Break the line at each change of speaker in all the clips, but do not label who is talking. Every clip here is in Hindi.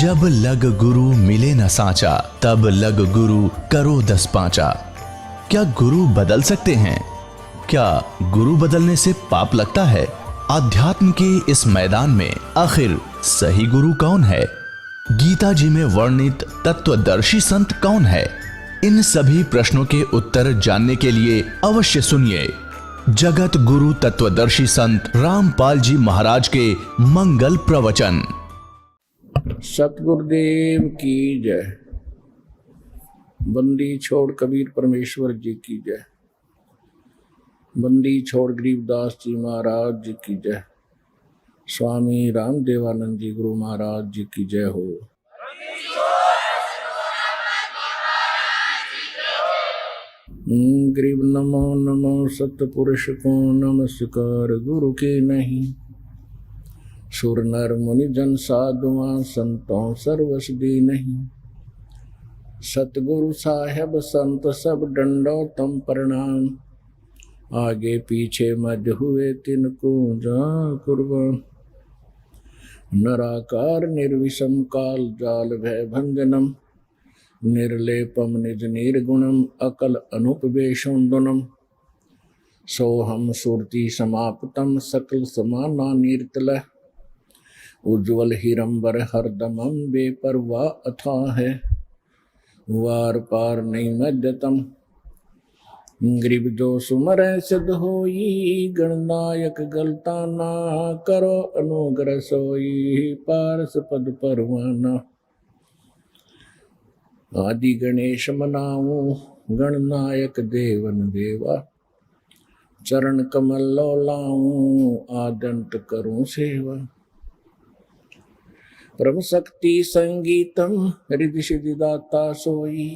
जब लग गुरु मिले न साचा, तब लग गुरु करो 10 पांचा। क्या गुरु बदल सकते हैं? क्या गुरु बदलने से पाप लगता है? आध्यात्म के इस मैदान में आखिर सही गुरु कौन है? गीता जी में वर्णित तत्वदर्शी संत कौन है? इन सभी प्रश्नों के उत्तर जानने के लिए अवश्य सुनिए जगत गुरु तत्वदर्शी संत रामपाल जी महाराज के मंगल प्रवचन।
सतगुरुदेव की जय। बंदी छोड़ कबीर परमेश्वर जी की जय। बंदी छोड़ गरीबदास जी महाराज जी की जय। स्वामी रामदेवानंद जी गुरु महाराज जी की जय हो। गरीब नमो नमो सतपुरुष को नमस्कार गुरु के नहीं। सुर नर मुनि जन साधुआ संतों सर्वस दी नहीं। सतगुरु साहेब संत सब डंडो तम प्रणाम। आगे पीछे मज हुए तिनको जा कुर्बान। नराकार निर्विषम काल जाल भय भंजनम। निर्लेपम निज निर्गुणम अकल अनुपवेशोन्दनम। सोहम सुरति समाप्तम सकल समाना नीर्तल। उज्ज्वल हिरंबर हरदमम बेपरवाह अथा है। वार पार नहीं मध्यतम। गरीब जो सुमर सिद्ध होई। गणनायक गलता ना करो अनुग्रह सोई। पारस पद परवाना। आदि गणेश मनाऊं गणनायक देवन देवा। चरण कमल लो लाऊं आदंत करूं सेवा। परम शक्ति संगीतम हृदय सिद्धि दाता सोई।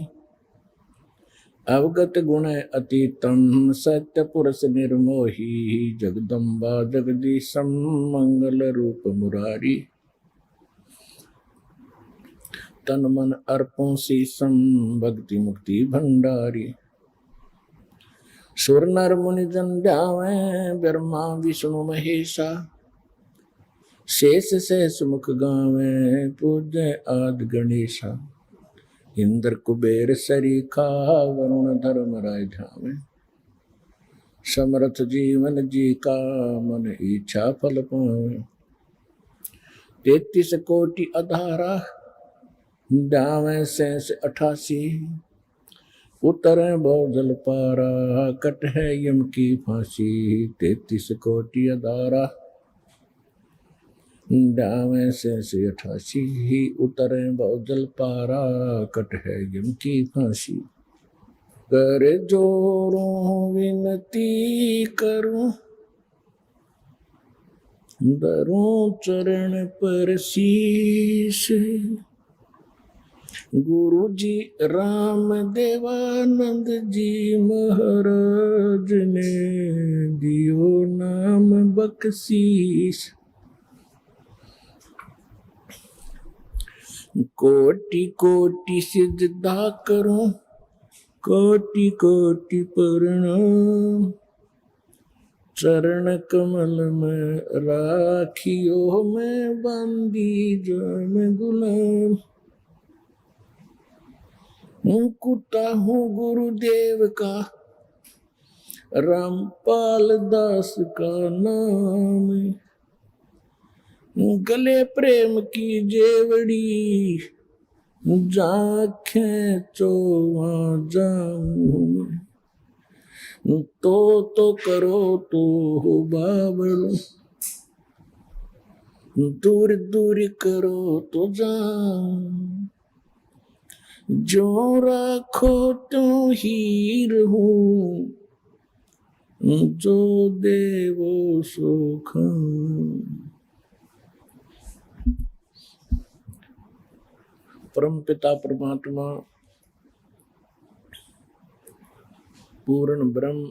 अवगत गुण अतीतम सत्य पुरुष निर्मोही। जगदम्बा जगदीशम मंगल रूप मुरारी। तन मन अर्पों शीसम भक्ति मुक्ति भंडारी। सुर नर मुनि जन ध्यावे ब्रह्मा विष्णु महेशा। शेष शेष मुख गावे पूज्य आदि गणेशा। इंद्र कुबेर सरीखा वरुण धर्म राय ध्यावे। समर्थ जीवन जी का मन इच्छा फल पावे। 33 कोटि अधारा ध्यावे शेष 88। उतरे बहुजल पारा कट है यम की फांसी। 33 कोटि अधारा ध्यावे शेष 88। ही उतरे बहुजल पारा कट है यम की फांसी। कर जोरों विनती करूं धरूं चरण पर शीश। गुरु जी राम देवानंद जी महाराज ने दियो नाम बख्शीश। कोटि कोटि सिजदा करूं कोटि कोटि प्रणाम। चरण कमल में राखियो मैं बंदी जान गुलाम। कुत्ता हूँ गुरुदेव का रामपाल दास का नाम। गले प्रेम की जेवड़ी जाखें चो वहाँ जाऊं। तो करो तो हो बाबलो। दूर दूर करो तो जाऊं। जो राखो तो हीर हूँ। जो देवो सो खाऊं। परम पिता परमात्मा पूर्ण ब्रह्म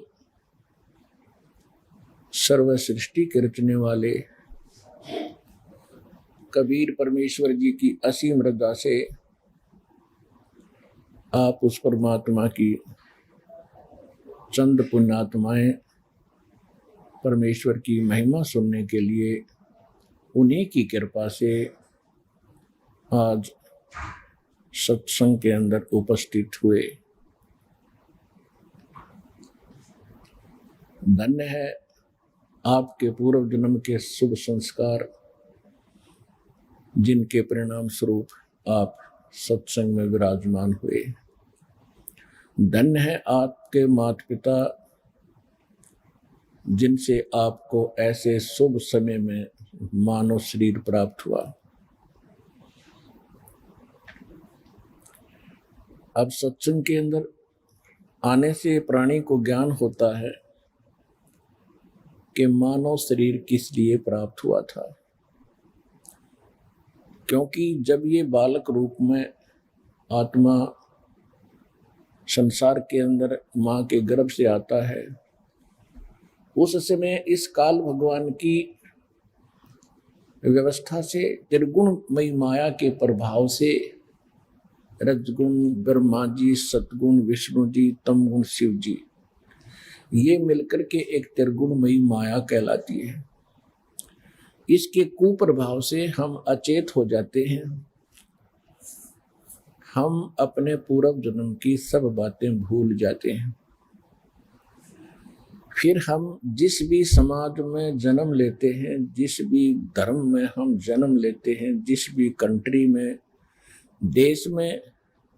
सर्व सृष्टि के रचने वाले कबीर परमेश्वर जी की असीम रजा से आप उस परमात्मा की चंद पुण्यात्माएं परमेश्वर की महिमा सुनने के लिए उन्हीं की कृपा से आज सत्संग के अंदर उपस्थित हुए। धन्य है आपके पूर्व जन्म के शुभ संस्कार, जिनके परिणाम स्वरूप आप सत्संग में विराजमान हुए। धन्य है आपके माता पिता, जिनसे आपको ऐसे शुभ समय में मानव शरीर प्राप्त हुआ। अब सत्संग के अंदर आने से प्राणी को ज्ञान होता है कि मानव शरीर किस लिए प्राप्त हुआ था। क्योंकि जब ये बालक रूप में आत्मा संसार के अंदर माँ के गर्भ से आता है, उस समय इस काल भगवान की व्यवस्था से त्रिगुणमयी माया के प्रभाव से रजगुण ब्रह्मा जी, सतगुण विष्णु जी, तमगुण शिव जी, ये मिलकर के एक त्रिगुणमयी माया कहलाती है। इसके कुप्रभाव से हम अचेत हो जाते हैं। हम अपने पूर्व जन्म की सब बातें भूल जाते हैं। फिर हम जिस भी समाज में जन्म लेते हैं, जिस भी धर्म में हम जन्म लेते हैं, जिस भी कंट्री में, देश में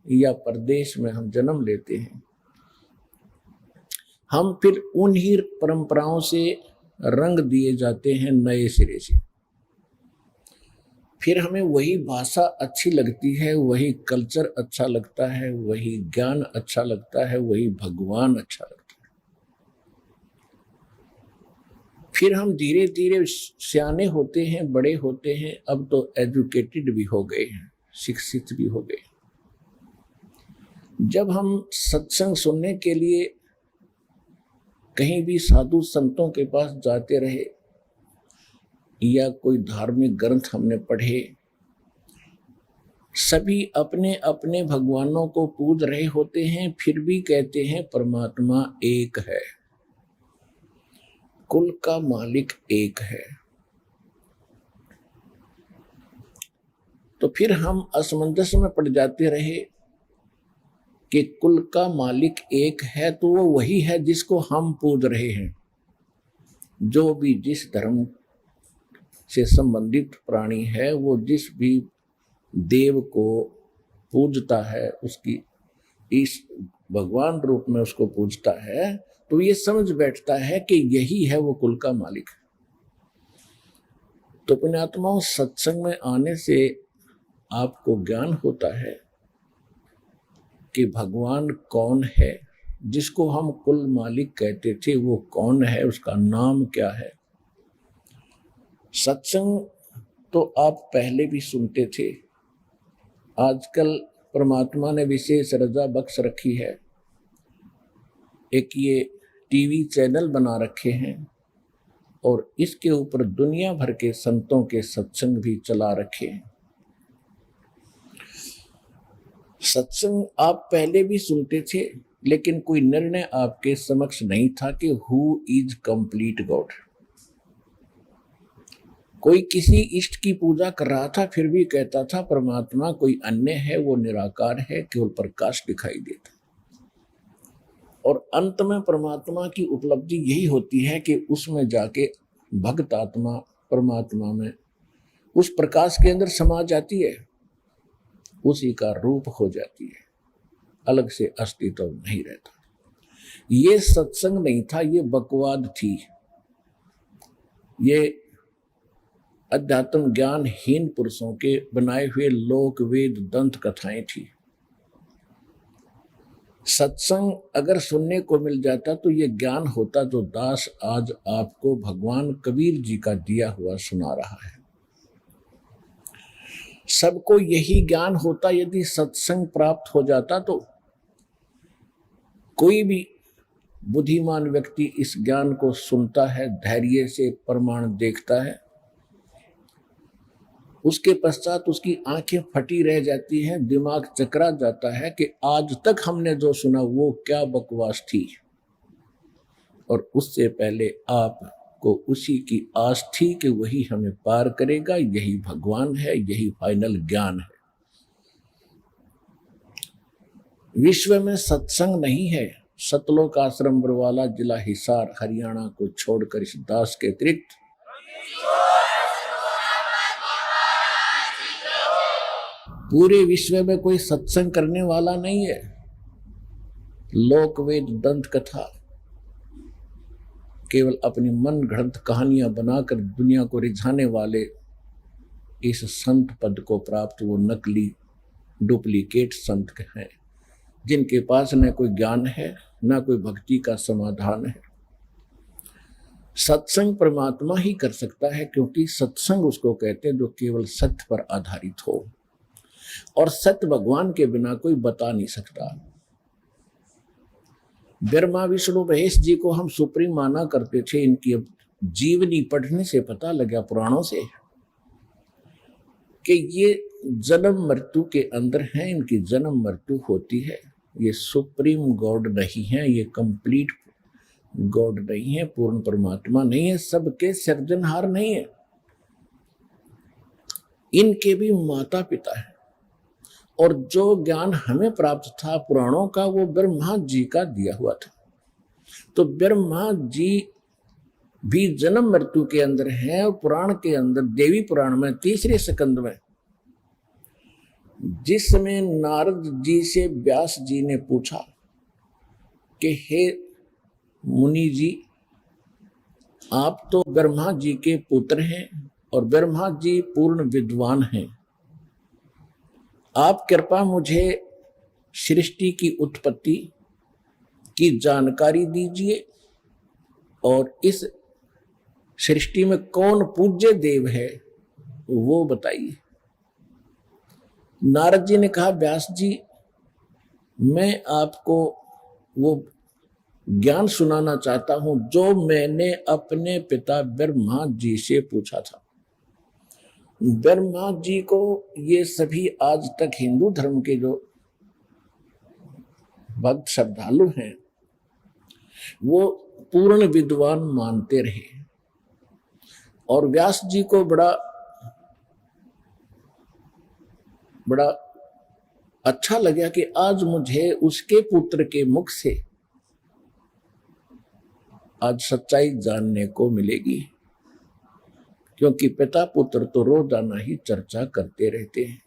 या प्रदेश में हम जन्म लेते हैं, हम फिर उन्हीं परंपराओं से रंग दिए जाते हैं नए सिरे से। फिर हमें वही भाषा अच्छी लगती है, वही कल्चर अच्छा लगता है, वही ज्ञान अच्छा लगता है, वही भगवान अच्छा लगता है। फिर हम धीरे धीरे सियाने होते हैं, बड़े होते हैं। अब तो एजुकेटेड भी हो गए हैं, शिक्षित भी हो गए। जब हम सत्संग सुनने के लिए कहीं भी साधु संतों के पास जाते रहे या कोई धार्मिक ग्रंथ हमने पढ़े, सभी अपने अपने भगवानों को पूज रहे होते हैं, फिर भी कहते हैं परमात्मा एक है, कुल का मालिक एक है। तो फिर हम असमंजस में पड़ जाते रहे कि कुल का मालिक एक है, तो वो वही है जिसको हम पूज रहे हैं। जो भी जिस धर्म से संबंधित प्राणी है, वो जिस भी देव को पूजता है, उसकी इस भगवान रूप में उसको पूजता है, तो ये समझ बैठता है कि यही है वो कुल का मालिक। तो पुण्यात्माओं, सत्संग में आने से आपको ज्ञान होता है कि भगवान कौन है। जिसको हम कुल मालिक कहते थे, वो कौन है, उसका नाम क्या है। सत्संग तो आप पहले भी सुनते थे। आजकल परमात्मा ने विशेष रजा बख्श रखी है, एक ये टीवी चैनल बना रखे हैं और इसके ऊपर दुनिया भर के संतों के सत्संग भी चला रखे हैं। सत्संग आप पहले भी सुनते थे, लेकिन कोई निर्णय आपके समक्ष नहीं था कि हु इज कंप्लीट गॉड। कोई किसी इष्ट की पूजा कर रहा था, फिर भी कहता था परमात्मा कोई अन्य है, वो निराकार है, केवल प्रकाश दिखाई देता। और अंत में परमात्मा की उपलब्धि यही होती है कि उसमें जाके भक्त आत्मा परमात्मा में उस प्रकाश के अंदर समा जाती है, उसी का रूप हो जाती है, अलग से अस्तित्व नहीं रहता। ये सत्संग नहीं था, ये बकवाद थी, ये अध्यात्म ज्ञानहीन पुरुषों के बनाए हुए लोक वेद दंत कथाएं थी। सत्संग अगर सुनने को मिल जाता तो ये ज्ञान होता जो दास आज आपको भगवान कबीर जी का दिया हुआ सुना रहा है। सबको यही ज्ञान होता यदि सत्संग प्राप्त हो जाता, तो कोई भी बुद्धिमान व्यक्ति इस ज्ञान को सुनता है, धैर्य से प्रमाण देखता है, उसके पश्चात उसकी आंखें फटी रह जाती हैं, दिमाग चकरा जाता है कि आज तक हमने जो सुना वो क्या बकवास थी। और उससे पहले आपको उसी की आस थी कि वही हमें पार करेगा, यही भगवान है, यही फाइनल ज्ञान है। विश्व में सत्संग नहीं है। सतलोक आश्रम बरवाला, जिला हिसार, हरियाणा को छोड़कर इस दास के अतिरिक्त पूरे विश्व में कोई सत्संग करने वाला नहीं है। लोकवेद, दंत कथा, केवल अपनी मन घड़त कहानियां बनाकर दुनिया को रिझाने वाले इस संत पद को प्राप्त वो नकली डुप्लीकेट संत हैं, जिनके पास न कोई ज्ञान है न कोई भक्ति का समाधान है। सत्संग परमात्मा ही कर सकता है, क्योंकि सत्संग उसको कहते हैं जो केवल सत्य पर आधारित हो, और सत्य भगवान के बिना कोई बता नहीं सकता। ब्रह्मा विष्णु महेश जी को हम सुप्रीम माना करते थे। इनकी अब जीवनी पढ़ने से पता लगा पुराणों से कि ये जन्म मृत्यु के अंदर हैं, इनकी जन्म मृत्यु होती है। ये सुप्रीम गॉड नहीं है, ये कंप्लीट गॉड नहीं है, पूर्ण परमात्मा नहीं है, सबके सृजनहार नहीं है। इनके भी माता पिता है, और जो ज्ञान हमें प्राप्त था पुराणों का वो ब्रह्मा जी का दिया हुआ था। तो ब्रह्मा जी भी जन्म मृत्यु के अंदर हैं, और पुराण के अंदर देवी पुराण में 3रे स्कंद में जिस समय नारद जी से व्यास जी ने पूछा कि हे मुनि जी, आप तो ब्रह्मा जी के पुत्र हैं और ब्रह्मा जी पूर्ण विद्वान हैं, आप कृपा मुझे सृष्टि की उत्पत्ति की जानकारी दीजिए, और इस सृष्टि में कौन पूज्य देव है वो बताइए। नारद जी ने कहा, व्यास जी, मैं आपको वो ज्ञान सुनाना चाहता हूं जो मैंने अपने पिता ब्रह्मा जी से पूछा था। ब्रह्मा जी को ये सभी आज तक हिंदू धर्म के जो भक्त श्रद्धालु हैं वो पूर्ण विद्वान मानते रहे, और व्यास जी को बड़ा अच्छा लगा कि आज मुझे उसके पुत्र के मुख से आज सच्चाई जानने को मिलेगी, क्योंकि पिता पुत्र तो रोजाना ही चर्चा करते रहते हैं।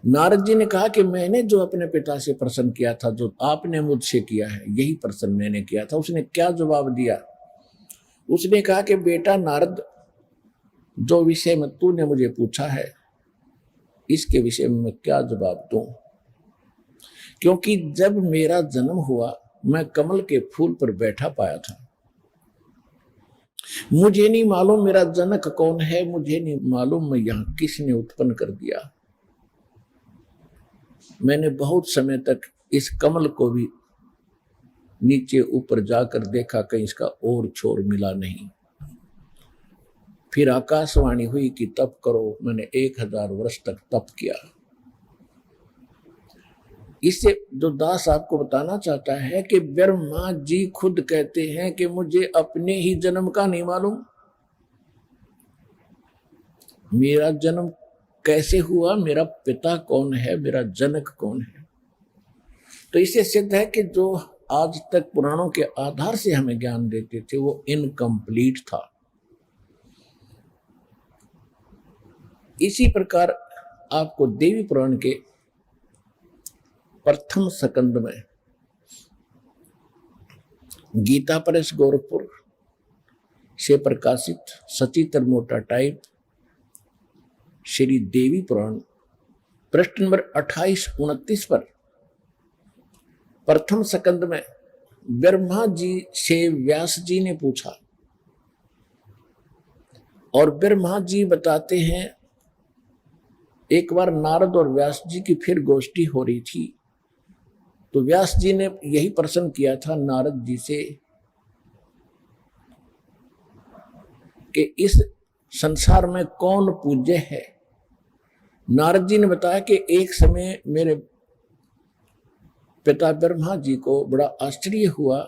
नारद जी ने कहा कि मैंने जो अपने पिता से प्रश्न किया था, जो आपने मुझसे किया है, यही प्रश्न मैंने किया था। उसने क्या जवाब दिया? उसने कहा कि बेटा नारद, जो विषय में तूने मुझे पूछा है इसके विषय में मैं क्या जवाब दूं, क्योंकि जब मेरा जन्म हुआ मैं कमल के फूल पर बैठा पाया था। मुझे नहीं मालूम मेरा जनक कौन है, मुझे नहीं मालूम मैं यहां किसने उत्पन्न कर दिया। मैंने बहुत समय तक इस कमल को भी नीचे ऊपर जाकर देखा, कहीं इसका और छोर मिला नहीं। फिर आकाशवाणी हुई कि तप करो। मैंने 1000 वर्ष तक तप किया। इससे जो दास आपको बताना चाहता है कि ब्रह्मा जी खुद कहते हैं कि मुझे अपने ही जन्म का नहीं मालूम, मेरा जन्म कैसे हुआ, मेरा पिता कौन है, मेरा जनक कौन है। तो इससे सिद्ध है कि जो आज तक पुराणों के आधार से हमें ज्ञान देते थे वो इनकम्प्लीट था। इसी प्रकार आपको देवी पुराण के प्रथम स्कंद में गीता प्रेस गोरखपुर से प्रकाशित सचित्र मोटा टाइप श्री देवी पुराण पृष्ठ नंबर 28-29 पर प्रथम स्कंद में ब्रह्मा जी से व्यास जी ने पूछा, और ब्रह्मा जी बताते हैं एक बार नारद और व्यास जी की फिर गोष्ठी हो रही थी, तो व्यास जी ने यही प्रश्न किया था नारद जी से कि इस संसार में कौन पूज्य है। नारद जी ने बताया कि एक समय मेरे पिता ब्रह्मा जी को बड़ा आश्चर्य हुआ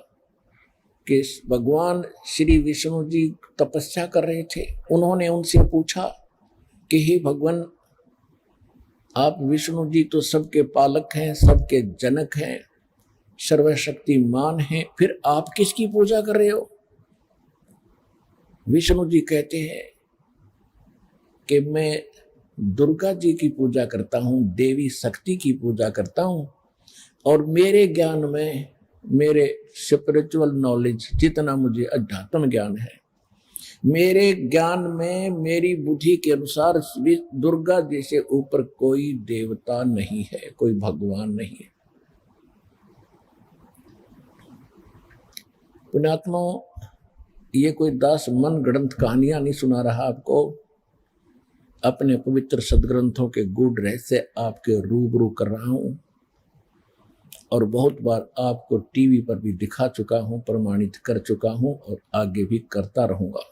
कि भगवान श्री विष्णु जी तपस्या कर रहे थे। उन्होंने उनसे पूछा कि हे भगवान, आप विष्णु जी तो सबके पालक हैं, सबके जनक हैं, सर्वशक्तिमान हैं, फिर आप किसकी पूजा कर रहे हो? विष्णु जी कहते हैं कि मैं दुर्गा जी की पूजा करता हूं, देवी शक्ति की पूजा करता हूं, और मेरे ज्ञान में, मेरे स्पिरिचुअल नॉलेज, जितना मुझे अध्यात्म ज्ञान है, मेरे ज्ञान में, मेरी बुद्धि के अनुसार दुर्गा जी से ऊपर कोई देवता नहीं है, कोई भगवान नहीं है। पुण्यात्मा, ये कोई दास मन ग्रंथ कहानियां नहीं सुना रहा आपको, अपने पवित्र सदग्रंथों के गूढ़ रहस्य आपके रूबरू कर रहा हूं, और बहुत बार आपको टीवी पर भी दिखा चुका हूं, प्रमाणित कर चुका हूं, और आगे भी करता रहूंगा।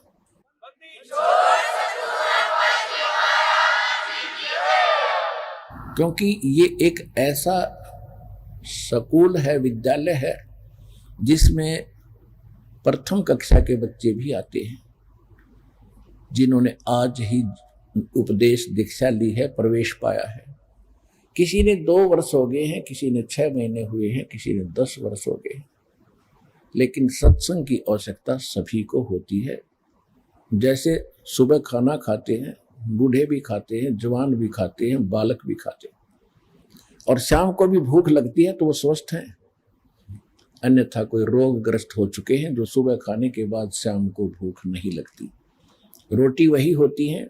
क्योंकि ये एक ऐसा स्कूल है, विद्यालय है, जिसमें प्रथम कक्षा के बच्चे भी आते हैं, जिन्होंने आज ही उपदेश दीक्षा ली है, प्रवेश पाया है। किसी ने 2 वर्ष हो गए हैं, किसी ने 6 महीने हुए हैं, किसी ने 10 वर्ष हो गए हैं, लेकिन सत्संग की आवश्यकता सभी को होती है। जैसे सुबह खाना खाते हैं, बूढ़े भी खाते हैं, जवान भी खाते हैं, बालक भी खाते हैं, और शाम को भी भूख लगती है तो वो स्वस्थ हैं। अन्यथा कोई रोगग्रस्त हो चुके हैं जो सुबह खाने के बाद शाम को भूख नहीं लगती। रोटी वही होती है,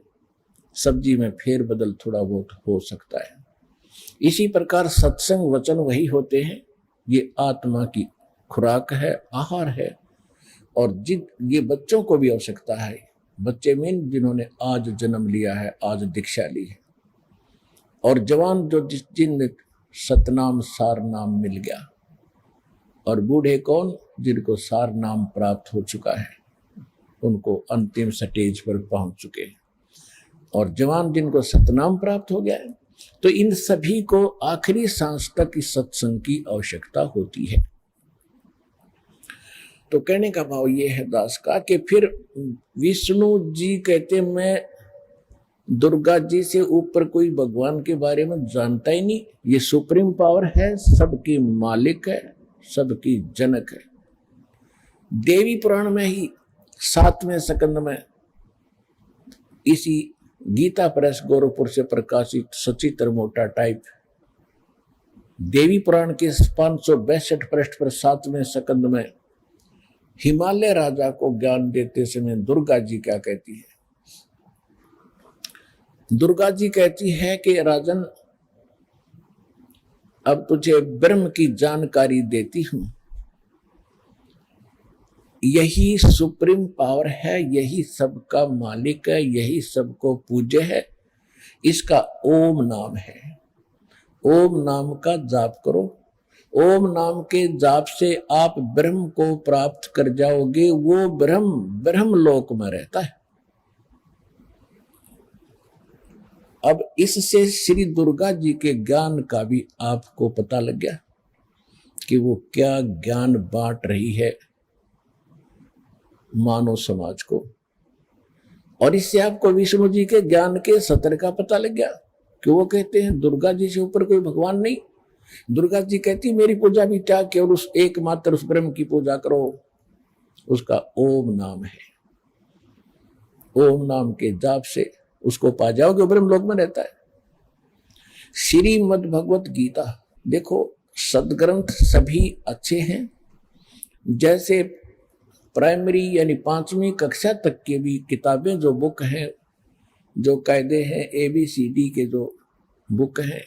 सब्जी में फेर बदल थोड़ा बहुत हो सकता है। इसी प्रकार सत्संग वचन वही होते हैं, ये आत्मा की खुराक है, आहार है, और ये बच्चों को भी आवश्यकता है। बच्चे में जिन्होंने आज जन्म लिया है, आज दीक्षा ली है, और जवान जो जिन सतनाम सार नाम मिल गया, और बूढ़े कौन, जिनको सार नाम प्राप्त हो चुका है, उनको अंतिम स्टेज पर पहुंच चुके हैं, और जवान जिनको सतनाम प्राप्त हो गया है। तो इन सभी को आखिरी सांस तक इस सत्संग की आवश्यकता होती है। तो कहने का भाव ये है दास का कि फिर विष्णु जी कहते मैं दुर्गा जी से ऊपर कोई भगवान के बारे में जानता ही नहीं, ये सुप्रीम पावर है, सबकी मालिक है, सबकी जनक है। देवी पुराण में ही 7वें स्कंद में, इसी गीता प्रेस गोरखपुर से प्रकाशित सचित्र मोटा टाइप, देवी पुराण के 562 पृष्ठ पर 7वें स्कंद में हिमालय राजा को ज्ञान देते समय दुर्गा जी क्या कहती है? दुर्गा जी कहती है कि राजन, अब तुझे ब्रह्म की जानकारी देती हूं, यही सुप्रीम पावर है, यही सबका मालिक है, यही सबको पूज्य है, इसका ओम नाम है। ओम नाम का जाप करो, ओम नाम के जाप से आप ब्रह्म को प्राप्त कर जाओगे। वो ब्रह्म लोक में रहता है। अब इससे श्री दुर्गा जी के ज्ञान का भी आपको पता लग गया कि वो क्या ज्ञान बांट रही है मानव समाज को, और इससे आपको विष्णु जी के ज्ञान के सत्र का पता लग गया कि वो कहते हैं दुर्गा जी से ऊपर कोई भगवान नहीं। दुर्गा जी कहती मेरी पूजा भी त्याग के और उस एकमात्र उस ब्रह्म की पूजा करो, उसका ओम नाम है। ओम नाम के जाप से उसको पा जाओगे, वो ब्रह्म लोक में रहता है। श्रीमद् भगवत गीता देखो, सदग्रंथ सभी अच्छे हैं। जैसे प्राइमरी यानी 5वीं कक्षा तक के भी किताबें जो बुक हैं, जो कायदे हैं, ABCD के जो बुक हैं,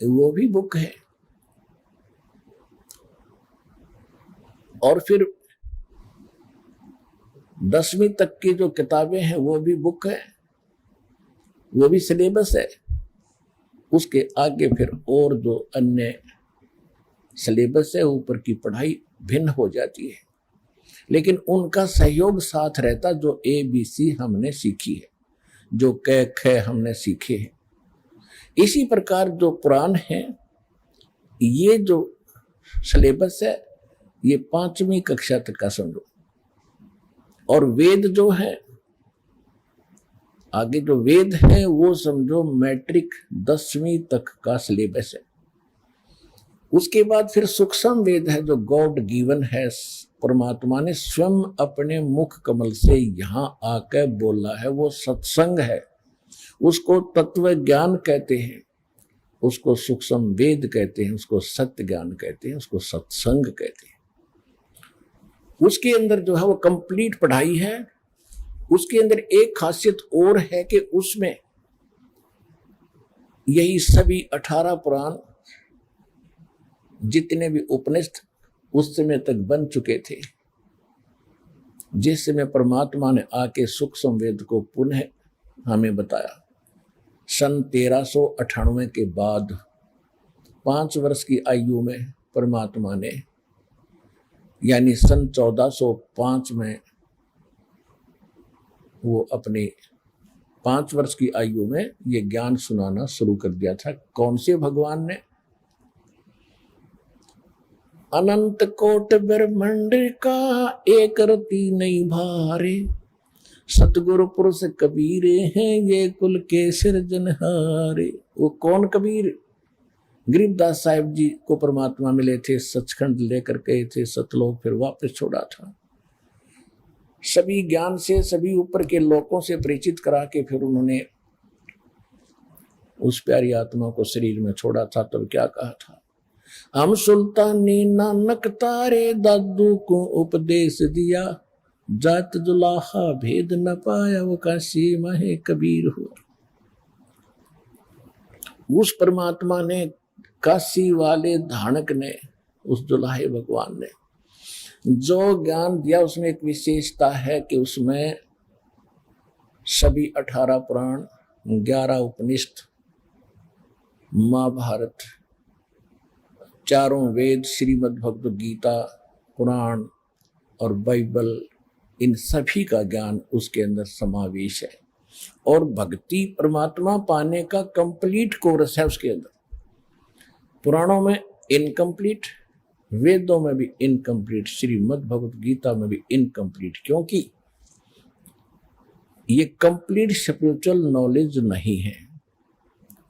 वो भी बुक है। और फिर 10वीं तक की जो किताबें हैं वो भी बुक है, वो भी सिलेबस है। उसके आगे फिर और जो अन्य सिलेबस है, ऊपर की पढ़ाई भिन्न हो जाती है, लेकिन उनका सहयोग साथ रहता। जो ABC हमने सीखी है, जो क ख हमने सीखे हैं, इसी प्रकार जो पुराण है, ये जो सिलेबस है, ये 5वीं कक्षा तक का समझो। और वेद जो है आगे जो वेद है वो समझो मैट्रिक 10वीं तक का सिलेबस है। उसके बाद फिर सूक्ष्म वेद है जो गॉड गिवन है, परमात्मा ने स्वयं अपने मुख कमल से यहाँ आकर बोला है, वो सत्संग है। उसको तत्व ज्ञान कहते हैं, उसको सूक्ष्म वेद कहते हैं, उसको सत्य ज्ञान कहते हैं, उसको सत्संग कहते हैं। उसके अंदर जो है वो कंप्लीट पढ़ाई है। उसके अंदर एक खासियत और है कि उसमें यही सभी 18 पुराण जितने भी उपनिषद उस समय तक बन चुके थे, जिस समय परमात्मा ने आके सूक्ष्म वेद को पुनः हमें बताया। सन 1398 के बाद 5 वर्ष की आयु में परमात्मा ने, यानी सन 1405 में वो अपने 5 वर्ष की आयु में ये ज्ञान सुनाना शुरू कर दिया था। कौन से भगवान ने? अनंत कोट ब्रह्मांड का एक रति नहीं भारे, सतगुरु पुरुष कबीरे हैं ये कुल के सिरजनहारे। वो कौन कबीर? गरीबदास साहिब जी को परमात्मा मिले थे, सचखंड लेकर गए थे, सतलोक फिर वापस छोड़ा था। सभी ज्ञान से, सभी ऊपर के लोगों से परिचित करा के फिर उन्होंने उस प्यारी आत्मा को शरीर में छोड़ा था। तब क्या कहा था? हम सुल्तानी नानक तारे दादू को उपदेश दिया, जात जुलाहा भेद न पाया वो काशी माहे कबीर हुआ। उस परमात्मा ने, काशी वाले धानक ने, उस दुल्हे भगवान ने जो ज्ञान दिया उसमें एक विशेषता है कि उसमें सभी 18 पुराण, 11 उपनिषद, महाभारत, चारों वेद, श्रीमद् भगवद गीता, कुरान और बाइबल, इन सभी का ज्ञान उसके अंदर समावेश है। और भक्ति परमात्मा पाने का कंप्लीट कोर्स है उसके अंदर। पुराणों में इनकम्प्लीट, वेदों में भी इनकम्प्लीट, श्रीमद् भगवद गीता में भी इनकम्प्लीट, क्योंकि ये कंप्लीट स्पिरिचुअल नॉलेज नहीं है,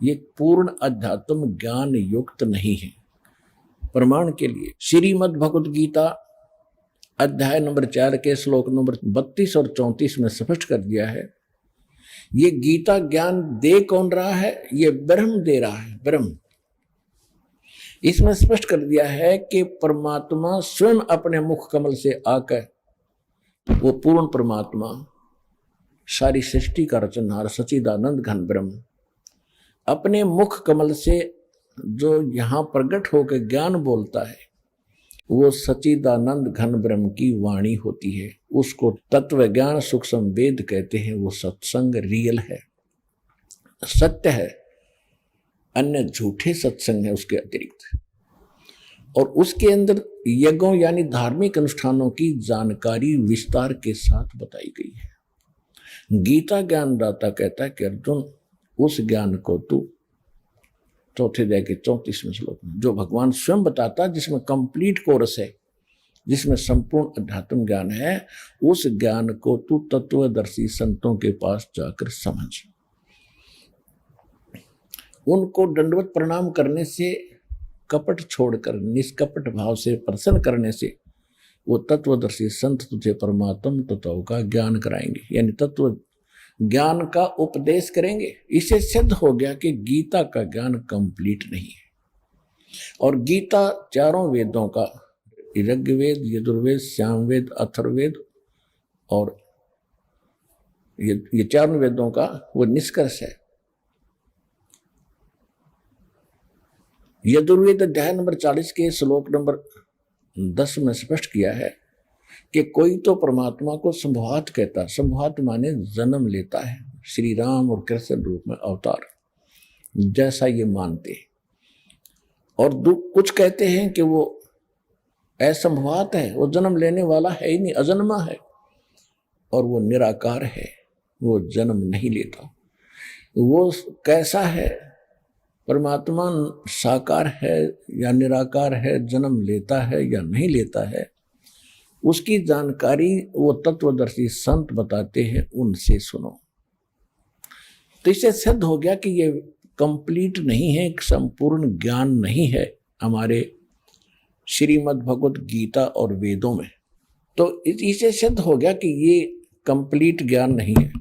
ये पूर्ण अध्यात्म ज्ञान युक्त नहीं है। प्रमाण के लिए श्रीमद् भगवद गीता अध्याय नंबर 4 के श्लोक नंबर 32 और 34 में स्पष्ट कर दिया है। ये गीता ज्ञान दे कौन रहा है? ये ब्रह्म दे रहा है, ब्रह्म। इसमें स्पष्ट कर दिया है कि परमात्मा स्वयं अपने मुख कमल से आकर, वो पूर्ण परमात्मा, सारी सृष्टि का रचनहार सच्चिदानंद घन ब्रह्म, अपने मुख कमल से जो यहाँ प्रकट होकर ज्ञान बोलता है, वो सच्चिदानंद घन ब्रह्म की वाणी होती है। उसको तत्व ज्ञान सूक्ष्म वेद कहते हैं। वो सत्संग रियल है, सत्य है, अन्य झूठे सत्संग है उसके अतिरिक्त। और उसके अंदर यज्ञों यानी धार्मिक अनुष्ठानों की जानकारी विस्तार के साथ बताई गई है। गीता ज्ञानदाता कहता है कि अर्जुन, उस ज्ञान को तू, चौथे अध्याय के 34वें श्लोक में जो भगवान स्वयं बताता, जिसमें कंप्लीट कोर्स है, जिसमें संपूर्ण अध्यात्म ज्ञान है, उस ज्ञान को तू तत्वदर्शी संतों के पास जाकर समझ। उनको दंडवत प्रणाम करने से, कपट छोड़कर निष्कपट भाव से प्रसन्न करने से, वो तत्वदर्शी संत तुझे परमात्म तत्व का ज्ञान कराएंगे, यानी तत्व ज्ञान का उपदेश करेंगे। इसे सिद्ध हो गया कि गीता का ज्ञान कंप्लीट नहीं है। और गीता चारों वेदों का, ऋग्वेद, यजुर्वेद, सामवेद, अथर्ववेद और ये चारों वेदों का वो निष्कर्ष है। यजुर्वेद अध्याय नंबर 40 के श्लोक नंबर 10 में स्पष्ट किया है कि कोई तो परमात्मा को संभवात कहता, संभवात माने जन्म लेता है, श्री राम और कृष्ण रूप में अवतार, जैसा ये मानते हैं। और कुछ कहते हैं कि वो असंभवात है, वो जन्म लेने वाला है ही नहीं, अजन्मा है, और वो निराकार है, वो जन्म नहीं लेता। वो कैसा है? परमात्मा साकार है या निराकार है, जन्म लेता है या नहीं लेता है, उसकी जानकारी वो तत्वदर्शी संत बताते हैं, उनसे सुनो। तो इससे सिद्ध हो गया कि ये कंप्लीट नहीं है, एक संपूर्ण ज्ञान नहीं है हमारे श्रीमद् भगवत गीता और वेदों में। तो इससे सिद्ध हो गया कि ये कंप्लीट ज्ञान नहीं है।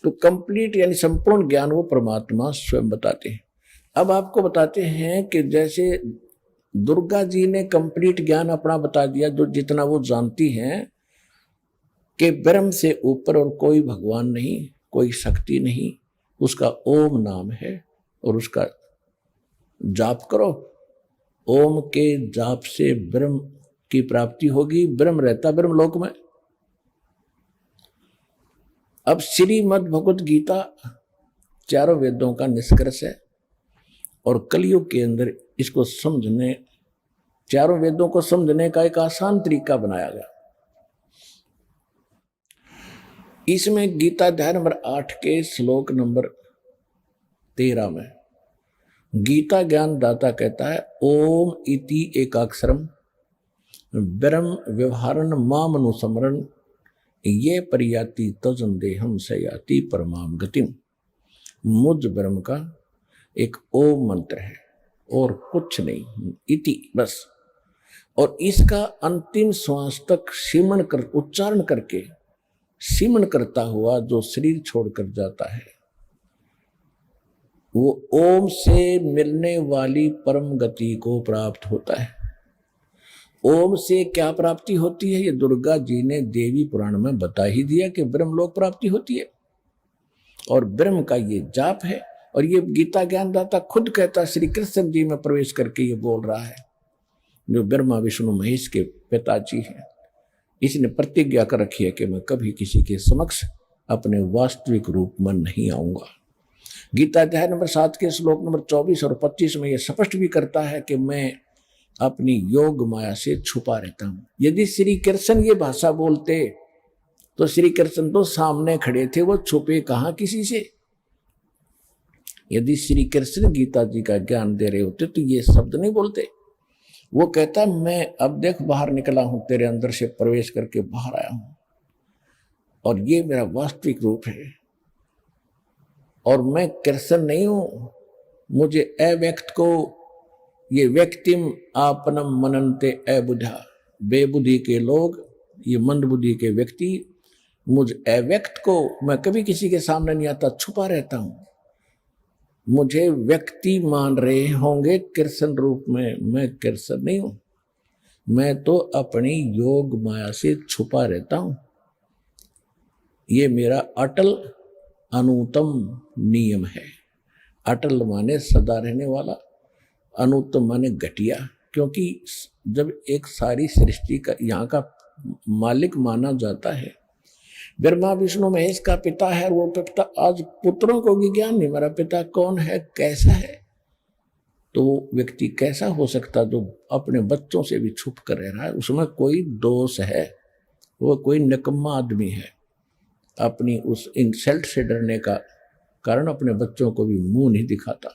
तो कंप्लीट यानी संपूर्ण ज्ञान वो परमात्मा स्वयं बताते हैं। अब आपको बताते हैं कि जैसे दुर्गा जी ने कंप्लीट ज्ञान अपना बता दिया, जो जितना वो जानती हैं कि ब्रह्म से ऊपर और कोई भगवान नहीं, कोई शक्ति नहीं, उसका ओम नाम है और उसका जाप करो। ओम के जाप से ब्रह्म की प्राप्ति होगी, ब्रह्म रहता ब्रह्मलोक में। अब श्रीमद् भगवत गीता चारों वेदों का निष्कर्ष है और कलयुग के अंदर इसको समझने, चारों वेदों को समझने का एक आसान तरीका बनाया गया। इसमें गीता अध्याय नंबर 8 के श्लोक नंबर 13 में गीता ज्ञान दाता कहता है, ओम इति एकाक्षरम ब्रह्म व्यवहारन मामनुसमरण ये परियाति तजन देहम सयाति परमाम गतिम। मुझ ब्रह्म का एक ओम मंत्र है और कुछ नहीं, इति बस। और इसका अंतिम श्वास तक सिमरण कर, उच्चारण करके सिमरण करता हुआ जो शरीर छोड़कर जाता है, वो ओम से मिलने वाली परम गति को प्राप्त होता है। ओम से क्या प्राप्ति होती है, ये दुर्गा जी ने देवी पुराण में बता ही दिया कि ब्रह्मलोक प्राप्ति होती है और ब्रह्म का ये जाप है। और ये गीता ज्ञानदाता खुद कहता, श्री कृष्ण जी में प्रवेश करके ये बोल रहा है, जो ब्रह्मा विष्णु महेश के पिताजी हैं। इसने प्रतिज्ञा कर रखी है कि मैं कभी किसी के समक्ष अपने वास्तविक रूप में नहीं आऊंगा। गीता अध्याय नंबर 7 के श्लोक नंबर 24 और 25 में यह स्पष्ट भी करता है कि मैं अपनी योग माया से छुपा रहता हूं। यदि श्री कृष्ण ये भाषा बोलते तो श्री कृष्ण तो सामने खड़े थे, वो छुपे कहां किसी से। यदि श्री कृष्ण गीता जी का ज्ञान दे रहे होते तो ये शब्द नहीं बोलते। वो कहता, मैं अब देख बाहर निकला हूं, तेरे अंदर से प्रवेश करके बाहर आया हूं और ये मेरा वास्तविक रूप है और मैं कृष्ण नहीं हूं। मुझे अव्यक्त को ये व्यक्तिम आपनम मननते अबुधा, बेबुद्धि के लोग, ये मंद बुद्धि के व्यक्ति मुझ अव्यक्त को, मैं कभी किसी के सामने नहीं आता, छुपा रहता हूं। मुझे व्यक्ति मान रहे होंगे कृष्ण रूप में, मैं कृष्ण नहीं हूं, मैं तो अपनी योग माया से छुपा रहता हूं। ये मेरा अटल अनुत्तम नियम है। अटल माने सदा रहने वाला, अनुत्तम माने घटिया। क्योंकि जब एक सारी सृष्टि का यहाँ का मालिक माना जाता है, ब्रह्मा विष्णु महेश का पिता है, वो पिता आज पुत्रों को भी ज्ञान नहीं, मेरा पिता कौन है, कैसा है, तो वो व्यक्ति कैसा हो सकता जो अपने बच्चों से भी छुप कर रह रहा है। उसमें कोई दोष है, वो कोई निकम्मा आदमी है। अपनी उस इंसल्ट से डरने का कारण अपने बच्चों को भी मुंह नहीं दिखाता।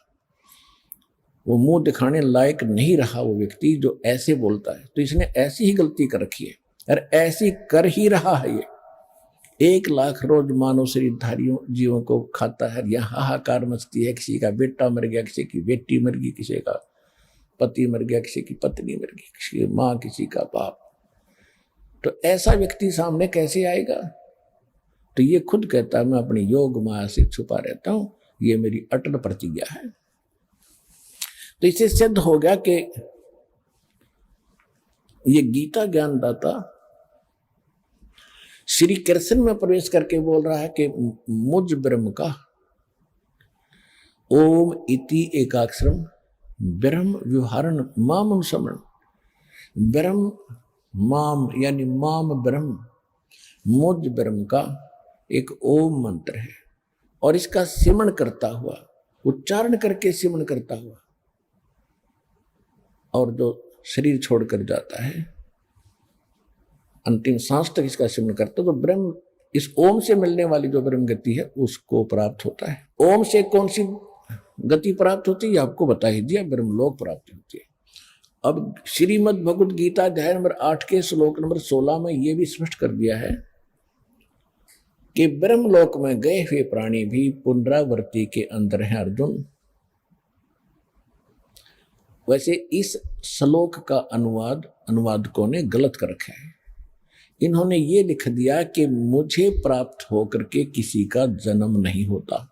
वो मुंह दिखाने लायक नहीं रहा वो व्यक्ति जो ऐसे बोलता है। तो इसने ऐसी ही गलती कर रखी है और ऐसी कर ही रहा है। ये 1 लाख रोज मानव शरीरधारियों जीवों को खाता है। यहाँ हाहाकार मचती है, किसी का बेटा मर गया, किसी की बेटी मर गई, किसी का पति मर गया, किसी की पत्नी मर गई, किसी की माँ, किसी का बाप। तो ऐसा व्यक्ति सामने कैसे आएगा? तो ये खुद कहता है, मैं अपनी योग माया से छुपा रहता हूं, ये मेरी अटल प्रतिज्ञा है। तो इससे सिद्ध हो गया कि ये गीता ज्ञानदाता श्री कृष्ण में प्रवेश करके बोल रहा है कि मुझ ब्रह्म का ओम इति एकाक्षरम ब्रह्म व्यवहारन माम अनुसमरण। ब्रह्म माम यानी माम ब्रह्म, मुझ ब्रह्म का एक ओम मंत्र है और इसका सिमरण करता हुआ, उच्चारण करके सिमरण करता हुआ, और जो शरीर छोड़कर जाता है अंतिम सांस तक इसका सिमरण करता, तो ब्रह्म, इस ओम से मिलने वाली जो ब्रह्म गति है उसको प्राप्त होता है। ओम से कौन सी गति प्राप्त होती है आपको बता ही दिया, ब्रह्मलोक प्राप्ति होती है। अब श्रीमद् भगवद गीता अध्याय नंबर 8 के श्लोक नंबर 16 में यह भी स्पष्ट कर दिया है कि ब्रह्मलोक में गए हुए प्राणी भी पुनरावृत्ति के अंदर हैं अर्जुन। वैसे इस श्लोक का अनुवादकों ने गलत कर रखा है। इन्होंने ये लिख दिया कि मुझे प्राप्त होकर के किसी का जन्म नहीं होता।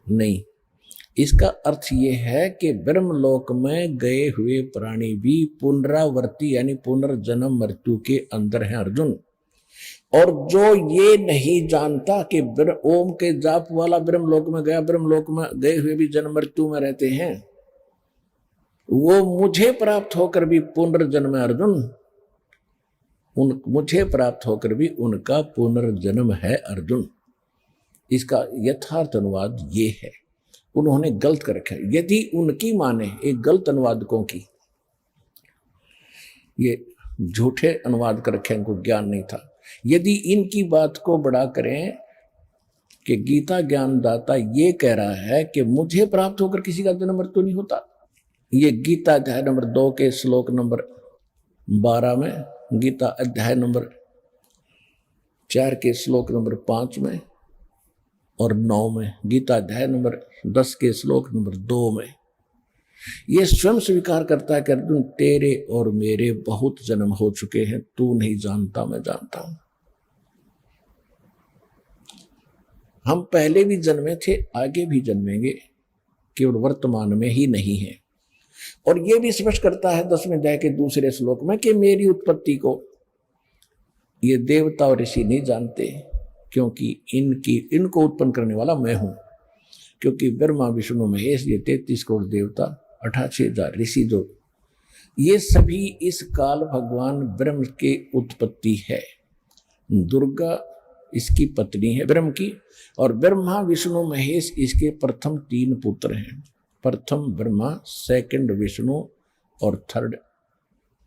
नहीं, इसका अर्थ ये है कि ब्रह्मलोक में गए हुए प्राणी भी पुनरावृत्ति यानी पुनर्जन्म मृत्यु के अंदर हैं अर्जुन। और जो ये नहीं जानता कि ओम के जाप वाला ब्रह्मलोक में गया, ब्रह्मलोक में गए हुए भी जन्म मृत्यु में रहते हैं, वो मुझे प्राप्त होकर भी पुनर्जन्म है अर्जुन। मुझे प्राप्त होकर भी उनका पुनर्जन्म है अर्जुन। इसका यथार्थ अनुवाद ये है। उन्होंने गलत कर रखा है। यदि उनकी माने, एक गलत अनुवादकों की, ये झूठे अनुवाद कर रखे, इनको ज्ञान नहीं था। यदि इनकी बात को बड़ा करें कि गीता ज्ञानदाता ये कह रहा है कि मुझे प्राप्त होकर किसी का जन्म मृत्यु नहीं होता, ये गीता अध्याय नंबर 2 के श्लोक नंबर 12 में, गीता अध्याय नंबर 4 के श्लोक नंबर 5 में और 9 में, गीता अध्याय नंबर 10 के श्लोक नंबर 2 में ये स्वयं स्वीकार करता है कि अर्जुन तेरे और मेरे बहुत जन्म हो चुके हैं, तू नहीं जानता, मैं जानता हूं। हम पहले भी जन्मे थे, आगे भी जन्मेंगे, केवल वर्तमान में ही नहीं है। और ये भी स्पष्ट करता है 10वें अध्याय के दूसरे श्लोक में कि मेरी उत्पत्ति को ये देवता और ऋषि नहीं जानते, क्योंकि इनको उत्पन्न करने वाला मैं हूं। क्योंकि ब्रह्मा विष्णु महेश ये 33 करोड़ देवता, 88,000 ऋषि, जो ये सभी इस काल भगवान ब्रह्म के उत्पत्ति है। दुर्गा इसकी पत्नी है ब्रह्म की, और ब्रह्मा विष्णु महेश इसके प्रथम 3 पुत्र हैं। प्रथम ब्रह्मा, सेकंड विष्णु और थर्ड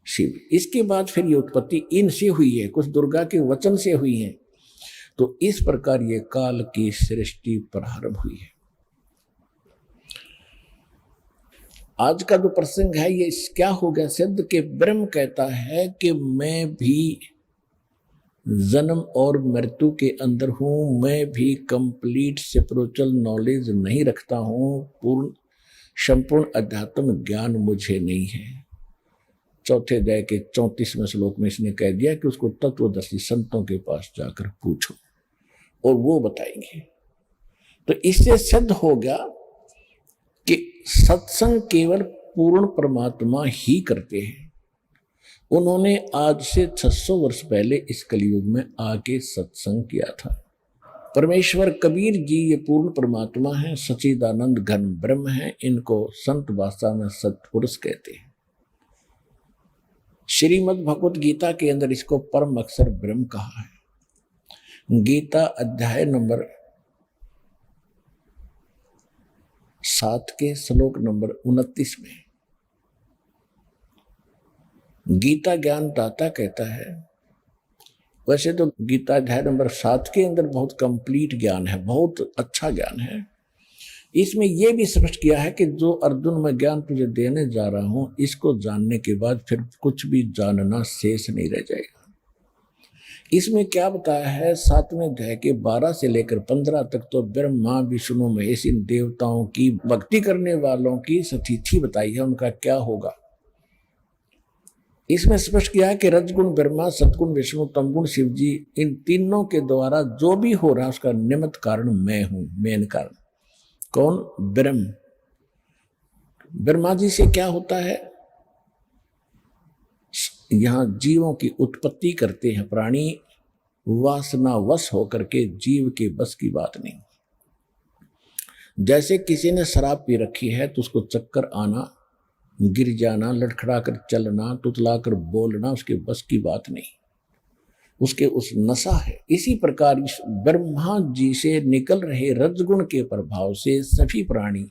शिव। इसके बाद फिर ये उत्पत्ति इनसे हुई है, कुछ दुर्गा के वचन से हुई है। तो इस प्रकार ये काल की सृष्टि प्रारंभ हुई है। आज का जो प्रसंग है ये क्या हो गया सिद्ध कि ब्रह्म कहता है कि मैं भी जन्म और मृत्यु के अंदर हूं, मैं भी कंप्लीट स्पिरिचुअल नॉलेज नहीं रखता हूं, संपूर्ण अध्यात्म ज्ञान मुझे नहीं है। चौथे अध्याय के 34वें श्लोक में इसने कह दिया कि उसको तत्वदर्शी संतों के पास जाकर पूछो और वो बताएंगे। तो इससे सिद्ध हो गया कि सत्संग केवल पूर्ण परमात्मा ही करते हैं। उन्होंने आज से 600 वर्ष पहले इस कलयुग में आके सत्संग किया था। परमेश्वर कबीर जी ये पूर्ण परमात्मा है, सच्चिदानंद घन ब्रह्म है। इनको संत भाषा में सत्पुरुष कहते हैं। श्रीमद् भगवत गीता के अंदर इसको परम अक्षर ब्रह्म कहा है। गीता अध्याय नंबर 7 के श्लोक नंबर 29 में गीता ज्ञान दाता कहता है, वैसे तो गीता अध्याय नंबर 7 के अंदर बहुत कंप्लीट ज्ञान है, बहुत अच्छा ज्ञान है। इसमें यह भी स्पष्ट किया है कि जो अर्जुन मैं ज्ञान तुझे देने जा रहा हूं, इसको जानने के बाद फिर कुछ भी जानना शेष नहीं रह जाएगा। इसमें क्या बताया है 7वें अध्याय के 12 से लेकर 15 तक तो ब्रह्मा विष्णु महेश इन देवताओं की भक्ति करने वालों की स्थिति बताई है, उनका क्या होगा। इसमें स्पष्ट किया है कि रजगुण ब्रह्मा, सतगुण विष्णु, तमगुण शिव जी, इन तीनों के द्वारा जो भी हो रहा है उसका निमित्त कारण मैं हूं, मेन कारण। कौन? ब्रह्म। ब्रह्मा जी से क्या होता है? यहां जीवों की उत्पत्ति करते हैं प्राणी, वासना वश होकर के, जीव के बस की बात नहीं। जैसे किसी ने शराब पी रखी है तो उसको चक्कर आना, गिर जाना, लड़खड़ा कर चलना, तुतला कर बोलना उसके बस की बात नहीं, उसके उस नशा है। इसी प्रकार इस ब्रह्मा जी से निकल रहे रजगुण के प्रभाव से सभी प्राणी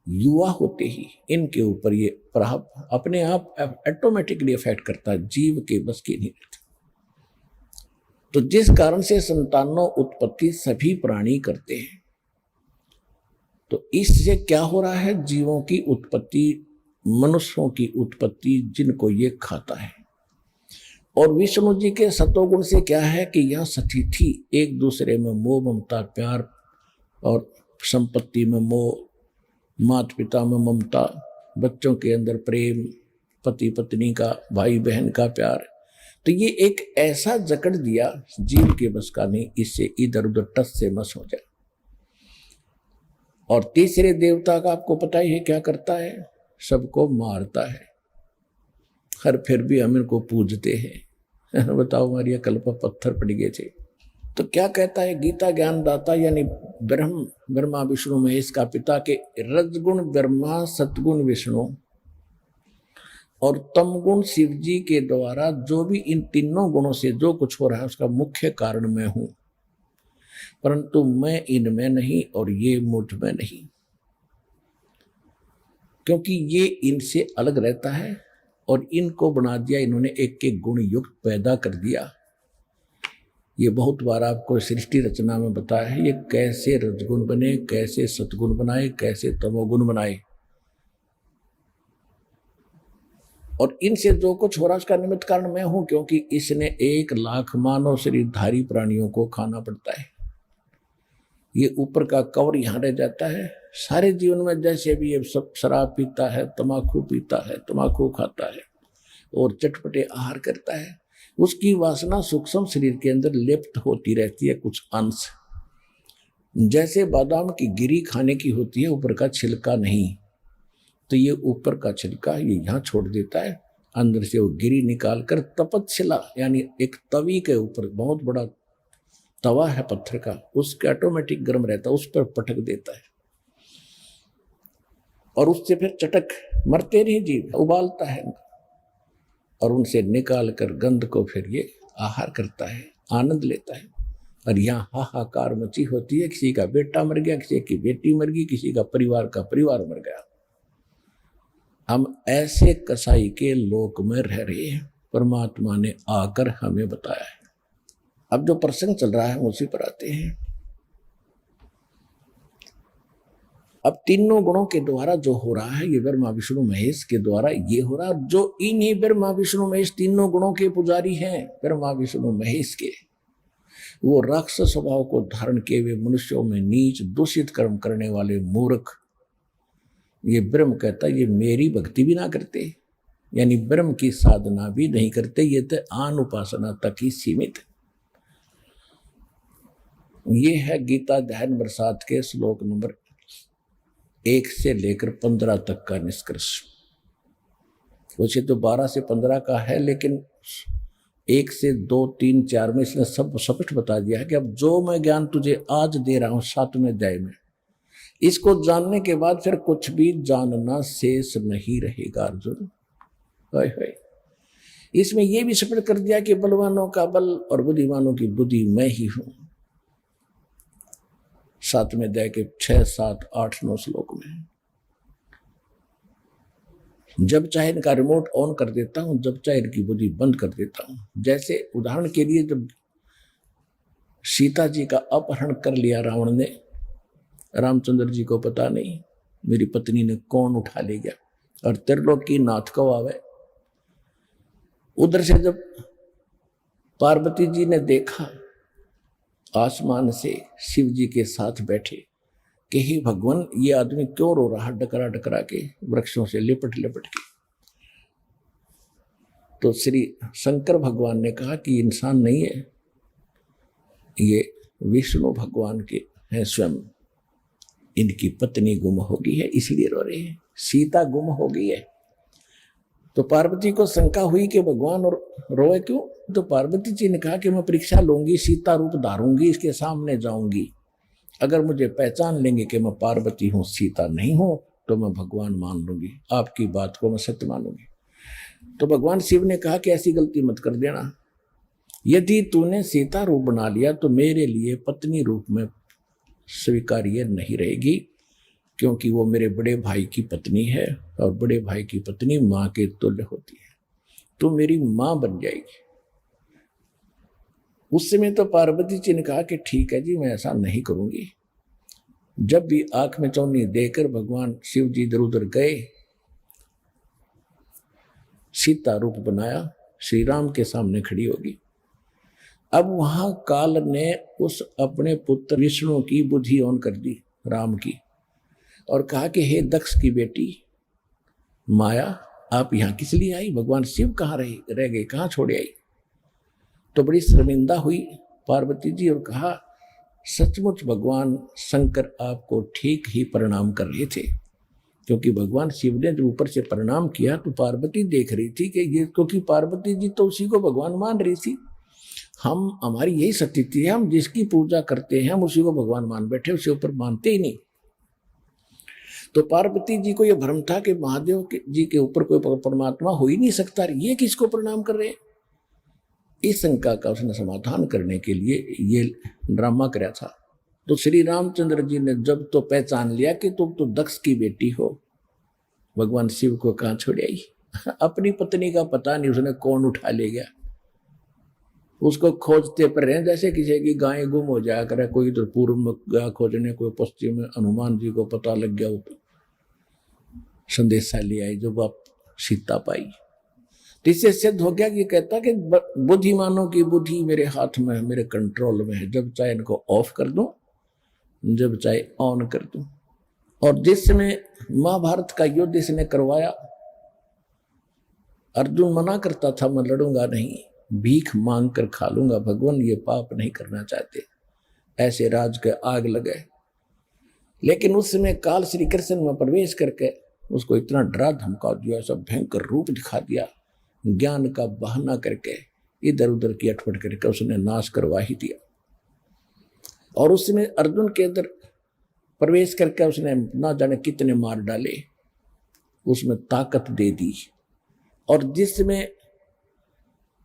युवा होते ही इनके ऊपर ये प्रभाव अपने आप ऑटोमेटिकली इफेक्ट करता है, जीव के बस की नहीं रहती। तो जिस कारण से संतानों उत्पत्ति सभी प्राणी करते हैं, तो इससे क्या हो रहा है? जीवों की उत्पत्ति, मनुष्यों की उत्पत्ति जिनको ये खाता है। और विष्णु जी के सतोगुण से क्या है कि यह सतिथि एक दूसरे में मोह ममता प्यार और संपत्ति में मोह, माता पिता में ममता, बच्चों के अंदर प्रेम, पति पत्नी का, भाई बहन का प्यार, तो ये एक ऐसा जकड़ दिया जीव के बस का नहीं, इससे इधर उधर टस से मस हो जाए। और तीसरे देवता का आपको पता ही है क्या करता है, सबको मारता है, हर फिर भी हम इनको पूजते हैं। बताओ हमारी कल्प पत्थर पड़ गए थे। तो क्या कहता है गीता ज्ञानदाता यानी ब्रह्मा विष्णु महेश का पिता के रजगुण ब्रह्मा, सतगुण विष्णु और तमगुण शिव जी के द्वारा जो भी इन तीनों गुणों से जो कुछ हो रहा है उसका मुख्य कारण मैं हूं, परंतु मैं इनमें नहीं और ये मुझ में नहीं, क्योंकि ये इनसे अलग रहता है और इनको बना दिया इन्होंने, एक एक गुण युक्त पैदा कर दिया। ये बहुत बार आपको सृष्टि रचना में बताया है ये कैसे रजगुण बने, कैसे सतगुण बनाए, कैसे तमोगुण बनाए, और इनसे जो कुछ हो रहा उसका निमित्त कारण मैं हूं, क्योंकि इसने 1,00,000 मानव शरीरधारी प्राणियों को खाना पड़ता है। ये ऊपर का कवर यहां रह जाता है। सारे जीवन में जैसे भी ये सब शराब पीता है, तम्बाकू पीता है, तम्बाकू खाता है और चटपटे आहार करता है, उसकी वासना सूक्ष्म शरीर के अंदर लिप्त होती रहती है कुछ अंश। जैसे बादाम की गिरी खाने की होती है, ऊपर का छिलका नहीं, तो ये ऊपर का छिलका ये यहाँ छोड़ देता है, अंदर से वो गिरी निकाल कर तपतशिला यानी एक तवी के ऊपर, बहुत बड़ा तवा है पत्थर का, उसके ऑटोमेटिक गर्म रहता है, उस पर पटक देता है और उससे फिर चटक मरते नहीं जीव उबालता है और उनसे निकाल कर गंध को फिर ये आहार करता है, आनंद लेता है। और यहाँ हाहाकार मची होती है, किसी का बेटा मर गया, किसी की बेटी मर गई, किसी का परिवार मर गया। हम ऐसे कसाई के लोक में रह रहे हैं, परमात्मा ने आकर हमें बताया है। अब जो प्रसंग चल रहा है उसी पर आते हैं। अब तीनों गुणों के द्वारा जो हो रहा है ये ब्रह्मा विष्णु महेश के द्वारा ये हो रहा है, जो इन्हीं ब्रह्मा विष्णु महेश तीनों गुणों के पुजारी हैं, ब्रह्मा विष्णु महेश के, वो राक्षस स्वभाव को धारण किए हुए मनुष्यों में नीच दूषित कर्म करने वाले मूर्ख, ये ब्रह्म कहता ये मेरी भक्ति भी ना करते, यानी ब्रह्म की साधना भी नहीं करते, ये तो आन उपासना तक ही सीमित है। ये है गीता ध्यान बरसात के श्लोक नंबर 1 से लेकर 15 तक का निष्कर्ष। वैसे तो 12 से 15 का है, लेकिन 1 से 2, 3, 4 में इसने सब स्पष्ट बता दिया है कि अब जो मैं ज्ञान तुझे आज दे रहा हूं 7वें अध्याय में, इसको जानने के बाद फिर कुछ भी जानना शेष नहीं रहेगा अर्जुन। इसमें यह भी स्पष्ट कर दिया कि बलवानों का बल और बुद्धिमानों की बुद्धि मैं ही हूं। 7वें अध्याय के 6, 7, 8, 9 श्लोक में जब चाहे इनका रिमोट ऑन कर देता हूं, जब चाहे इनकी बुद्धि बंद कर देता हूं। जैसे उदाहरण के लिए जब सीता जी का अपहरण कर लिया रावण ने, रामचंद्र जी को पता नहीं मेरी पत्नी ने कौन उठा ले गया, और त्रिलोकी नाथ को आवे। उधर से जब पार्वती जी ने देखा आसमान से शिव जी के साथ बैठे कि हे भगवान ये आदमी क्यों रो रहा, डकरा डकरा के वृक्षों से लिपट लिपट के, तो श्री शंकर भगवान ने कहा कि इंसान नहीं है, ये विष्णु भगवान के हैं स्वयं, इनकी पत्नी गुम हो गई है इसलिए रो रहे हैं, सीता गुम हो गई है। तो पार्वती को शंका हुई कि भगवान और रोए क्यों? तो पार्वती जी ने कहा कि मैं परीक्षा लूंगी, सीता रूप धारूंगी, इसके सामने जाऊंगी, अगर मुझे पहचान लेंगे कि मैं पार्वती हूं, सीता नहीं हूं, तो मैं भगवान मान लूंगी, आपकी बात को मैं सत्य मानूंगी। तो भगवान शिव ने कहा कि ऐसी गलती मत कर देना, यदि तूने सीता रूप बना लिया तो मेरे लिए पत्नी रूप में स्वीकार्य नहीं रहेगी, क्योंकि वो मेरे बड़े भाई की पत्नी है और बड़े भाई की पत्नी माँ के तुल्य होती है, तो मेरी माँ बन जाएगी। उस समय तो पार्वती जी ने कहा कि ठीक है जी, मैं ऐसा नहीं करूंगी। जब भी आंख में चौनी देकर भगवान शिव जी इधर उधर गए, सीता रूप बनाया, श्री राम के सामने खड़ी होगी। अब वहां काल ने उस अपने पुत्र विष्णु की बुद्धि ऑन कर दी राम की, और कहा कि हे दक्ष की बेटी माया, आप यहाँ किस लिए आई? भगवान शिव कहाँ रह गए, कहाँ छोड़े आई? तो बड़ी शर्मिंदा हुई पार्वती जी और कहा, सचमुच भगवान शंकर आपको ठीक ही प्रणाम कर रहे थे, क्योंकि भगवान शिव ने जो ऊपर से प्रणाम किया तो पार्वती देख रही थी कि ये, क्योंकि पार्वती जी तो उसी को भगवान मान रही थी। हमारी यही स्थिति है, हम जिसकी पूजा करते हैं हम उसी को भगवान मान बैठे, उसके ऊपर मानते ही नहीं। तो पार्वती जी को यह भ्रम था कि महादेव जी के ऊपर कोई परमात्मा हो ही नहीं सकता, ये किसको प्रणाम कर रहे हैं? इस शंका का उसने समाधान करने के लिए ये ड्रामा कराया था। तो श्री रामचंद्र जी ने जब तो पहचान लिया कि तुम तो दक्ष की बेटी हो, भगवान शिव को कहाँ छोड़ आई? अपनी पत्नी का पता नहीं उसने कौन उठा ले गया, उसको खोजते पर रहे जैसे किसी की गाय गुम हो जाया करे, कोई तो पूर्व में गया खोजने, कोई पश्चिम में, हनुमान जी को पता लग गया, तो संदेशा ले आई जब आप सीता पाई। तो इससे सिद्ध हो गया कि कहता कि बुद्धिमानों की बुद्धि मेरे हाथ में है, मेरे कंट्रोल में है, जब चाहे इनको ऑफ कर दूं, जब चाहे ऑन कर दूं। और जिस समय महाभारत का युद्ध इसने करवाया, अर्जुन मना करता था मैं लड़ूंगा नहीं, भीख मांग कर खा लूंगा, भगवान ये पाप नहीं करना चाहते, ऐसे राज के आग लगे। लेकिन उस समय काल श्री कृष्ण में प्रवेश करके उसको इतना डरा धमका दिया, ऐसा भयंकर रूप दिखा दिया, ज्ञान का बहाना करके इधर उधर की अटपट करके उसने नाश करवा ही दिया। और उसने अर्जुन के अंदर प्रवेश करके उसने ना जाने कितने मार डाले, उसमें ताकत दे दी। और जिसमें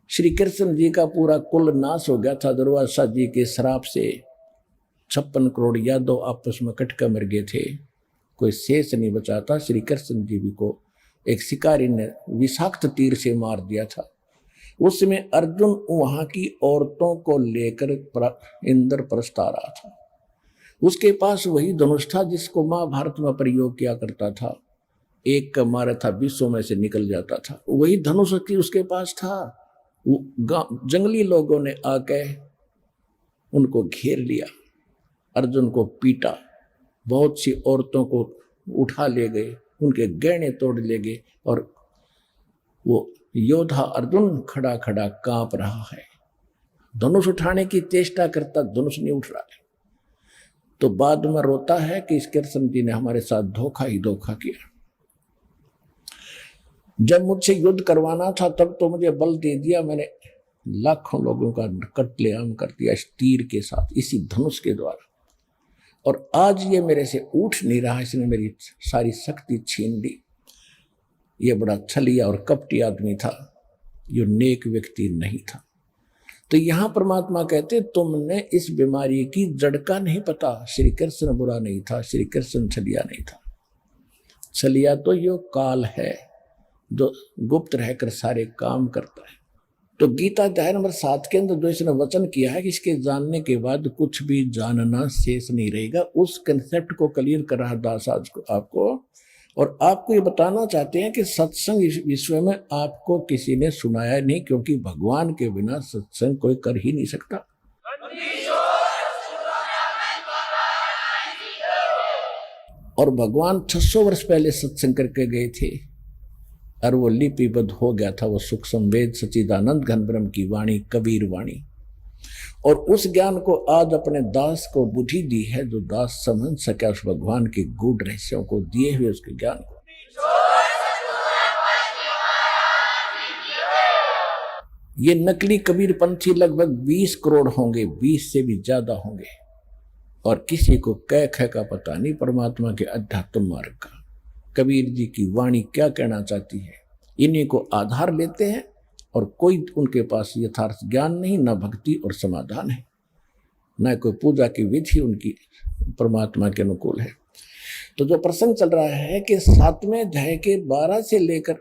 श्री कृष्ण जी का पूरा कुल नाश हो गया था, दुर्वासा जी के श्राप से 56 करोड़ यादव आपस में कट कर मर गए थे, कोई शेष नहीं बचा था। श्री कृष्ण जी को एक शिकारी ने विषाक्त तीर से मार दिया था। उसमें अर्जुन वहां की औरतों को लेकर इंद्रप्रस्थ आ रहा था। उसके पास वही धनुष था जिसको महाभारत में प्रयोग किया करता था, एक का मारा था 20 में से निकल जाता था, वही धनुष की उसके पास था। जंगली लोगों ने आके उनको घेर लिया, अर्जुन को पीटा, बहुत सी औरतों को उठा ले गए, उनके गहने तोड़ ले गए, और वो योद्धा अर्जुन खड़ा खड़ा कांप रहा है, धनुष उठाने की चेष्टा करता, धनुष नहीं उठ रहा है। तो बाद में रोता है कि इस कृष्ण जी ने हमारे साथ धोखा ही धोखा किया। जब मुझसे युद्ध करवाना था तब तो मुझे बल दे दिया, मैंने लाखों लोगों का कत्लेआम कर दिया इस तीर के साथ, इसी धनुष के द्वारा, और आज ये मेरे से उठ नहीं रहा, इसने मेरी सारी शक्ति छीन ली। ये बड़ा छलिया और कपटी आदमी था, ये नेक व्यक्ति नहीं था। तो यहां परमात्मा कहते तुमने इस बीमारी की जड़ का नहीं पता। श्री कृष्ण बुरा नहीं था, श्री कृष्ण छलिया नहीं था। छलिया तो यो काल है जो गुप्त रहकर सारे काम करता है। तो गीता अध्याय नंबर 7 के अंदर जो इसने वचन किया है कि इसके जानने के बाद कुछ भी जानना शेष नहीं रहेगा, उस कंसेप्ट को क्लियर कर रहा दास आज को आपको। और आपको ये बताना चाहते हैं कि सत्संग इस विश्व में आपको किसी ने सुनाया नहीं, क्योंकि भगवान के बिना सत्संग कोई कर ही नहीं सकता। और भगवान 600 वर्ष पहले सत्संग करके गए थे और वो लिपिबद्ध हो गया था, वो सुख संवेद सच्चिदानंद घन ब्रह्म की वाणी, कबीर वाणी। और उस ज्ञान को आज अपने दास को बुद्धि दी है, जो दास समझ सके उस भगवान के गूढ़ रहस्यों को दिए हुए उसके ज्ञान को। ये नकली कबीर पंथी लगभग 20 करोड़ होंगे, 20 से भी ज्यादा होंगे, और किसी को कै ख का पता नहीं परमात्मा के अध्यात्म मार्ग का। कबीर जी की वाणी क्या कहना चाहती है, इन्हीं को आधार लेते हैं, और कोई उनके पास यथार्थ ज्ञान नहीं, न भक्ति और समाधान है, न कोई पूजा की विधि उनकी परमात्मा के अनुकूल है। तो जो प्रसंग चल रहा है कि 7वें अध्याय के 12 से लेकर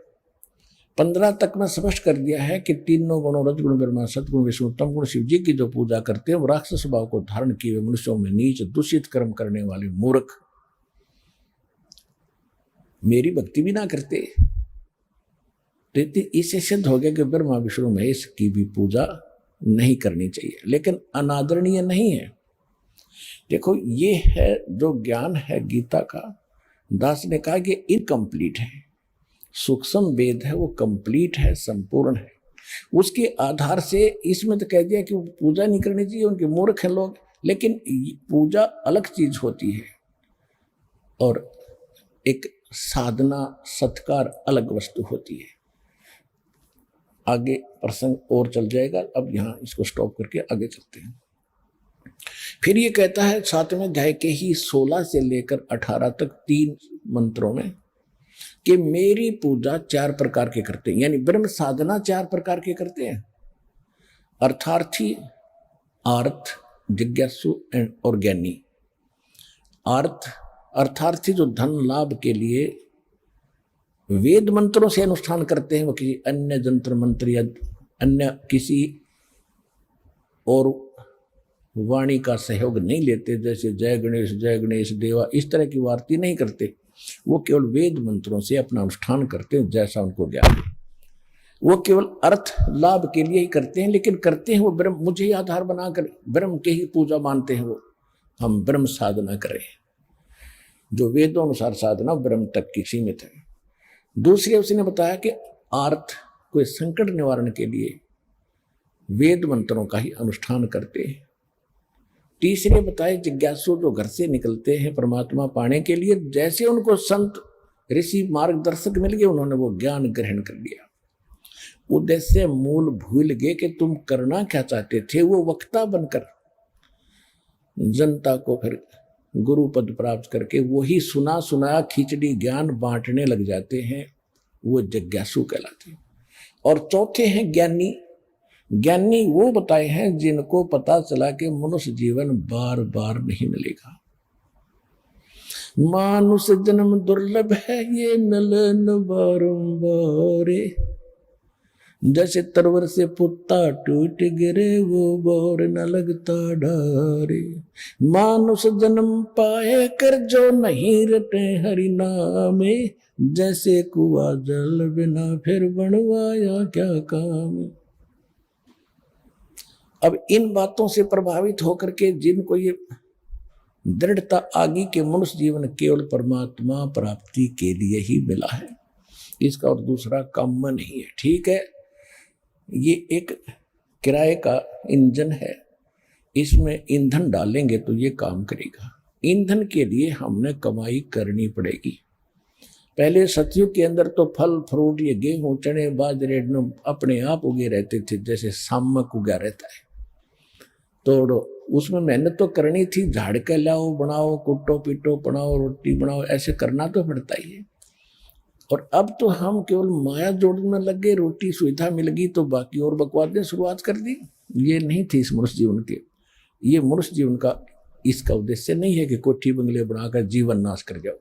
15 तक में स्पष्ट कर दिया है कि तीनों गुणों रजगुण ब्रह्मा सतगुण विष्णु तम गुण शिव जी की जो पूजा करते हैं वो राक्षस स्वभाव को धारण किए हुए मनुष्यों में नीच दूषित कर्म करने वाले मूर्ख मेरी भक्ति भी ना करते, तो इससे सिद्ध हो गया कि ब्रह्मा विष्णु महेश की भी पूजा नहीं करनी चाहिए, लेकिन अनादरणीय नहीं है। देखो ये है जो ज्ञान है गीता का, दास ने कहा कि इनकम्प्लीट है, सूक्ष्म वेद है वो कंप्लीट है, संपूर्ण है। उसके आधार से इसमें तो कह दिया कि पूजा नहीं करनी चाहिए, उनके मूर्ख हैं लोग, लेकिन पूजा अलग चीज होती है और एक साधना सत्कार अलग वस्तु होती है। आगे प्रसंग और चल जाएगा, अब यहाँ इसको स्टॉप करके आगे चलते हैं। फिर ये कहता है 7वें अध्याय के ही 16 से लेकर 18 तक 3 मंत्रों में कि मेरी पूजा 4 प्रकार के करते हैं, यानी ब्रह्म साधना 4 प्रकार के करते हैं। अर्थार्थी, आर्थ, जिज्ञासु और ज्ञानी। अर्थार्थी जो धन लाभ के लिए वेद मंत्रों से अनुष्ठान करते हैं, वो किसी अन्य जंत्र मंत्र या अन्य किसी और वाणी का सहयोग नहीं लेते, जैसे जय गणेश देवा इस तरह की वार्ता नहीं करते। वो केवल वेद मंत्रों से अपना अनुष्ठान करते हैं जैसा उनको ज्ञान है। वो केवल अर्थ लाभ के लिए ही करते हैं, लेकिन करते हैं वो ब्रह्म, मुझे ही आधार बनाकर ब्रह्म के ही पूजा मानते हैं। वो हम ब्रह्म साधना करें, जो वेदों अनुसार साधना ब्रह्म तक की सीमित है। दूसरे उसने बताया कि आर्थ कोई संकट निवारण के लिए वेद मंत्रों का ही अनुष्ठान करते हैं। तीसरे बताए जिज्ञासु जो घर से निकलते हैं परमात्मा पाने के लिए, जैसे उनको संत ऋषि मार्गदर्शक मिल गए उन्होंने वो ज्ञान ग्रहण कर लिया, उद्देश्य मूल भूल गए कि तुम करना क्या चाहते थे। वो वक्ता बनकर जनता को फिर गुरु पद प्राप्त करके वही सुना सुनाया खिचड़ी ज्ञान बांटने लग जाते हैं, वो जिज्ञासु कहलाते हैं। और चौथे हैं ज्ञानी। ज्ञानी वो बताए हैं जिनको पता चला कि मनुष्य जीवन बार बार नहीं मिलेगा, मानुष जन्म दुर्लभ है ये मिलन बारंबार, जैसे तरवर से पुत्ता टूट गिरे वो बोर न लगता ढारे, मानुष जन्म पाए कर जो नहीं रटे हरि नामे, जैसे कुआं जल बिना फिर बनवाया क्या काम। अब इन बातों से प्रभावित होकर के जिनको ये दृढ़ता आ गई कि मनुष्य जीवन केवल परमात्मा प्राप्ति के लिए ही मिला है, इसका और दूसरा काम नहीं है। ठीक है, ये एक किराए का इंजन है, इसमें ईंधन डालेंगे तो ये काम करेगा। ईंधन के लिए हमने कमाई करनी पड़ेगी। पहले सतयुग के अंदर तो फल फ्रूट ये गेहूं चने बाजरे अपने आप उगे रहते थे, जैसे सामक उगा रहता है, तो उसमें मेहनत तो करनी थी, झाड़ के लाओ बनाओ कुटो पीटो बनाओ रोटी बनाओ, ऐसे करना तो पड़ता ही है। और अब तो हम केवल माया जोड़ने लग गए, रोटी सुविधा मिल गई तो बाकी और बकवादें शुरुआत कर दी। ये नहीं थी इस मनुष्य जीवन के, ये मनुष्य जीवन का इसका उद्देश्य नहीं है कि कोठी बंगले बनाकर जीवन नाश कर जाओ।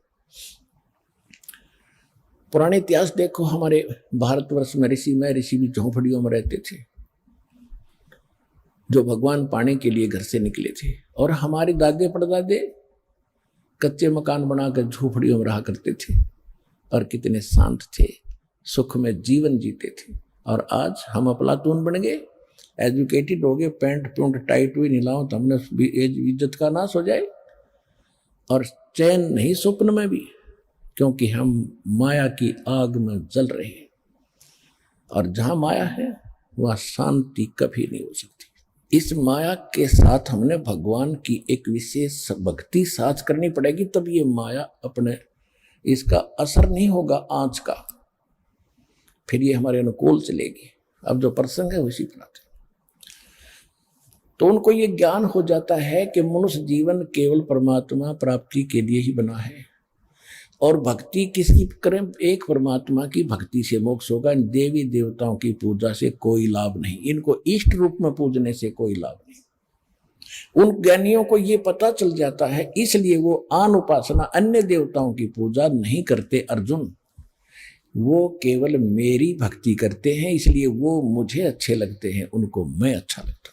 पुराने इतिहास देखो, हमारे भारतवर्ष में ऋषि भी झोंपड़ियों में रहते थे, जो भगवान पाने के लिए घर से निकले थे। और हमारे दादे परदादे कच्चे मकान बनाकर झोपड़ियों में रहा करते थे और कितने शांत थे, सुख में जीवन जीते थे। और आज हम अफलातून बन गए, एजुकेटेड हो गए, पैंट पूंट टाइट हुई नीलाओ तो हमने इज्जत का नाश हो जाए, और चैन नहीं स्वप्न में भी, क्योंकि हम माया की आग में जल रहे हैं। और जहां माया है वहां शांति कभी नहीं हो सकती। इस माया के साथ हमने भगवान की एक विशेष भक्ति साथ करनी पड़ेगी, तब ये माया अपने इसका असर नहीं होगा आंच का, फिर ये हमारे अनुकूल चलेगी। अब जो प्रसंग है उसी पर आते, तो उनको ये ज्ञान हो जाता है कि मनुष्य जीवन केवल परमात्मा प्राप्ति के लिए ही बना है, और भक्ति किसकी करें? एक परमात्मा की भक्ति से मोक्ष होगा। देवी देवताओं की पूजा से कोई लाभ नहीं, इनको इष्ट रूप में पूजने से कोई लाभ नहीं। उन ज्ञानियों को ये पता चल जाता है, इसलिए वो आन उपासना अन्य देवताओं की पूजा नहीं करते अर्जुन, वो केवल मेरी भक्ति करते हैं, इसलिए वो मुझे अच्छे लगते हैं, उनको मैं अच्छा लगता हूं।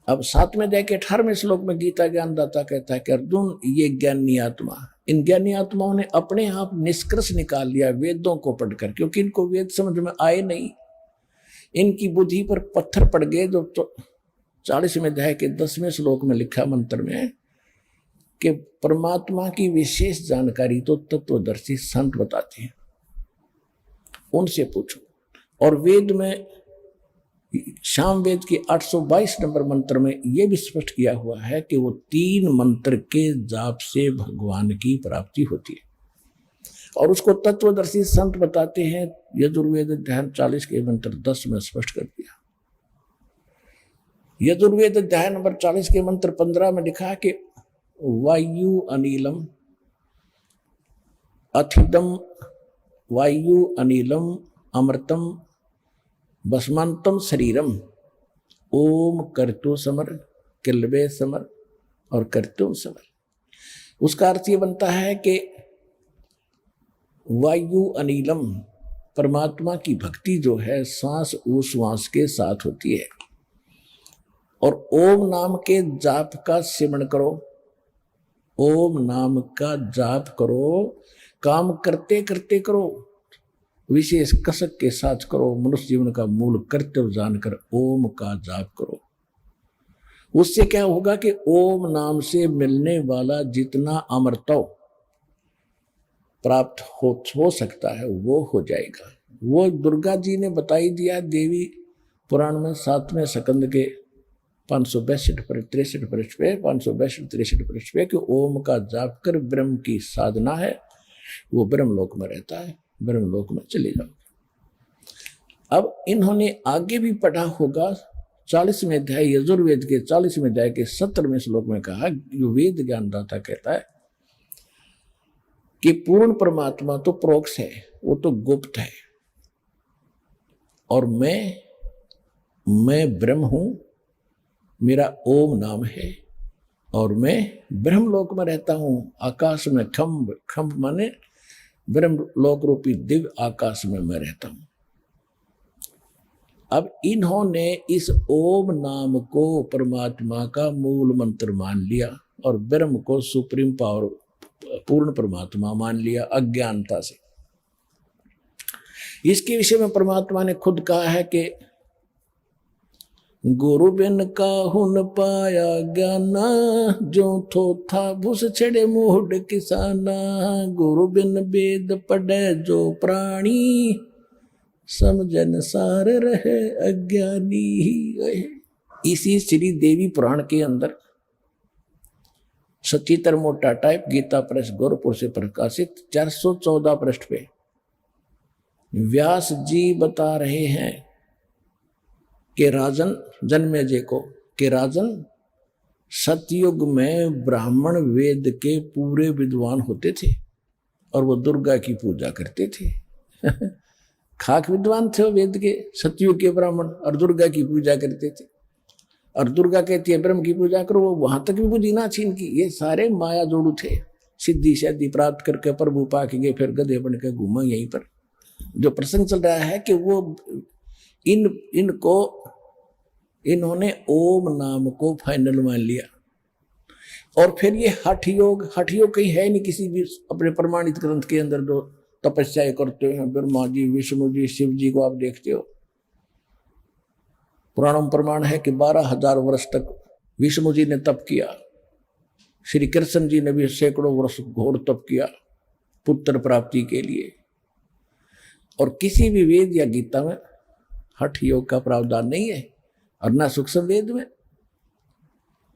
अब 7वें अध्याय के 18वें श्लोक में गीता ज्ञानदाता कहता है कि अर्जुन, ये ज्ञानी आत्मा इन ज्ञानी आत्माओं ने अपने आप निष्कर्ष निकाल लिया वेदों को पढ़कर, क्योंकि इनको वेद समझ में आए नहीं। इनकी बुद्धि पर पत्थर पड़ गए। जो 40वें अध्याय के 10वें श्लोक में लिखा मंत्र में कि परमात्मा की विशेष जानकारी तो तत्वदर्शी संत बताते हैं, उनसे पूछो। और वेद में शाम वेद के 822 नंबर मंत्र में यह भी स्पष्ट किया हुआ है कि वो 3 मंत्र के जाप से भगवान की प्राप्ति होती है, और उसको तत्वदर्शी संत बताते हैं। यजुर्वेद अध्याय 40 के मंत्र 10 में स्पष्ट कर दिया। यजुर्वेद अध्याय नंबर 40 के मंत्र 15 में लिखा कि वायु अनिलम अथिदम वायु अनिलम अमृतम भस्मांतम शरीरम ओम कर्तु समर किल्बे समर और कर्तु समर। उसका अर्थ ये बनता है कि वायु अनिलम परमात्मा की भक्ति जो है सांस उश्वास के साथ होती है, और ओम नाम के जाप का सेवन करो। ओम नाम का जाप करो, काम करते करते करो, विशेष कसक के साथ करो। मनुष्य जीवन का मूल कर्तव्य जानकर ओम का जाप करो। उससे क्या होगा कि ओम नाम से मिलने वाला जितना अमृतव प्राप्त हो सकता है वो हो जाएगा। वो दुर्गा जी ने बताई दिया देवी पुराण में 7वें स्कंद के 562 पर 63 पृष्ठ पे 562 63 पृष्ठ पे कि ओम का जाप कर ब्रह्म की साधना है, वो ब्रह्मलोक में रहता है, ब्रह्मलोक में चले जाओगे। अब इन्होंने आगे भी पढ़ा होगा 40वें अध्याय यजुर्वेद के 40वें अध्याय के 17वें श्लोक में कहा, जो वेद ज्ञानदाता कहता है कि पूर्ण परमात्मा तो प्रोक्ष है, वो तो गुप्त है, और मैं ब्रह्म हूं, मेरा ओम नाम है, और मैं ब्रह्मलोक में रहता हूं। आकाश में खम्भ माने ब्रह्मलोक रूपी दिव्य आकाश में मैं रहता हूं। अब इन्होंने इस ओम नाम को परमात्मा का मूल मंत्र मान लिया और ब्रह्म को सुप्रीम पावर पूर्ण परमात्मा मान लिया अज्ञानता से। इसके विषय में परमात्मा ने खुद कहा है कि गुरु बिन काहू न पाया ज्ञाना, जो थो था भूस छड़े मोहड किसाना। गुरु बिन वेद पढ़े जो प्राणी, समझन सार रहे अज्ञानी ही रहे। इसी श्री देवी पुराण के अंदर सचित्र मोटा टाइप गीता प्रेस गोरखपुर से प्रकाशित 414 पृष्ठ पे व्यास जी बता रहे हैं कि राजन जन्मेजय को कि राजन सतयुग में ब्राह्मण वेद के पूरे विद्वान होते थे और वो दुर्गा की पूजा करते थे। खाक विद्वान थे वेद के, सतयुग के ब्राह्मण, और दुर्गा की पूजा करते थे। और दुर्गा कहती है ब्रह्म की पूजा करो, वो वहां तक भी बुद्धि ना छीन की। ये सारे माया जोड़ू थे, सिद्धि शादी प्राप्त करके प्रभु पा के गए, फिर गधे बन के घूमा यहीं पर। जो प्रसंग चल रहा है कि वो इन्होंने ओम नाम को फाइनल मान लिया। और फिर ये हठ योग कहीं है नहीं किसी भी अपने प्रमाणित ग्रंथ के अंदर। जो तपस्या करते हैं ब्रह्मा जी, विष्णु जी, शिव जी को आप देखते हो, पुराणों में प्रमाण है कि 12,000 वर्ष तक विष्णु जी ने तप किया। श्री कृष्ण जी ने भी सैकड़ों वर्ष घोर तप किया पुत्र प्राप्ति के लिए। और किसी भी वेद या गीता में हठ योग का प्रावधान नहीं है, और ना सूक्ष्म वेद में।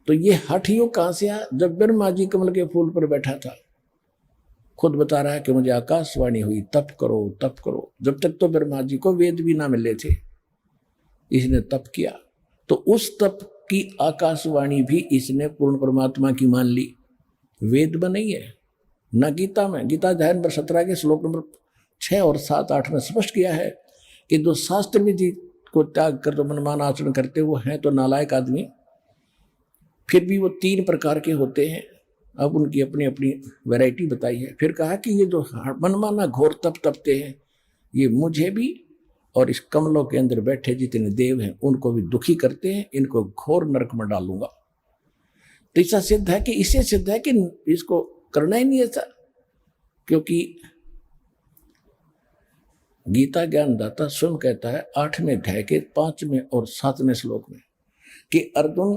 तो ये हठ योग कहां से आया? जब ब्रह्मा जी कमल के फूल पर बैठा था, खुद बता रहा है कि मुझे आकाशवाणी हुई तप करो तप करो। जब तक तो ब्रह्मा जी को वेद भी ना मिले थे, इसने तप किया। तो उस तप की आकाशवाणी भी इसने पूर्ण परमात्मा की मान ली, वेद में नहीं है, न गीता में। गीता अध्याय नंबर 17 के श्लोक नंबर 6 और 7 8 में स्पष्ट किया है कि जो शास्त्र विधि को त्याग कर तो मनमाना आचरण करते वो हैं तो नालायक आदमी। फिर भी वो 3 प्रकार के होते हैं। अब उनकी अपनी अपनी वैरायटी बताई है। फिर कहा कि ये जो मनमाना घोर तप तपते हैं, ये मुझे भी और इस कमलों के अंदर बैठे जितने देव हैं उनको भी दुखी करते हैं, इनको घोर नरक में डालूंगा। तो ऐसा सिद्ध है कि इससे सिद्ध है कि इसको करना ही नहीं ऐसा। क्योंकि गीता ज्ञानदाता स्वयं कहता है 8वें अध्याय के 5वें और 7वें श्लोक में कि अर्जुन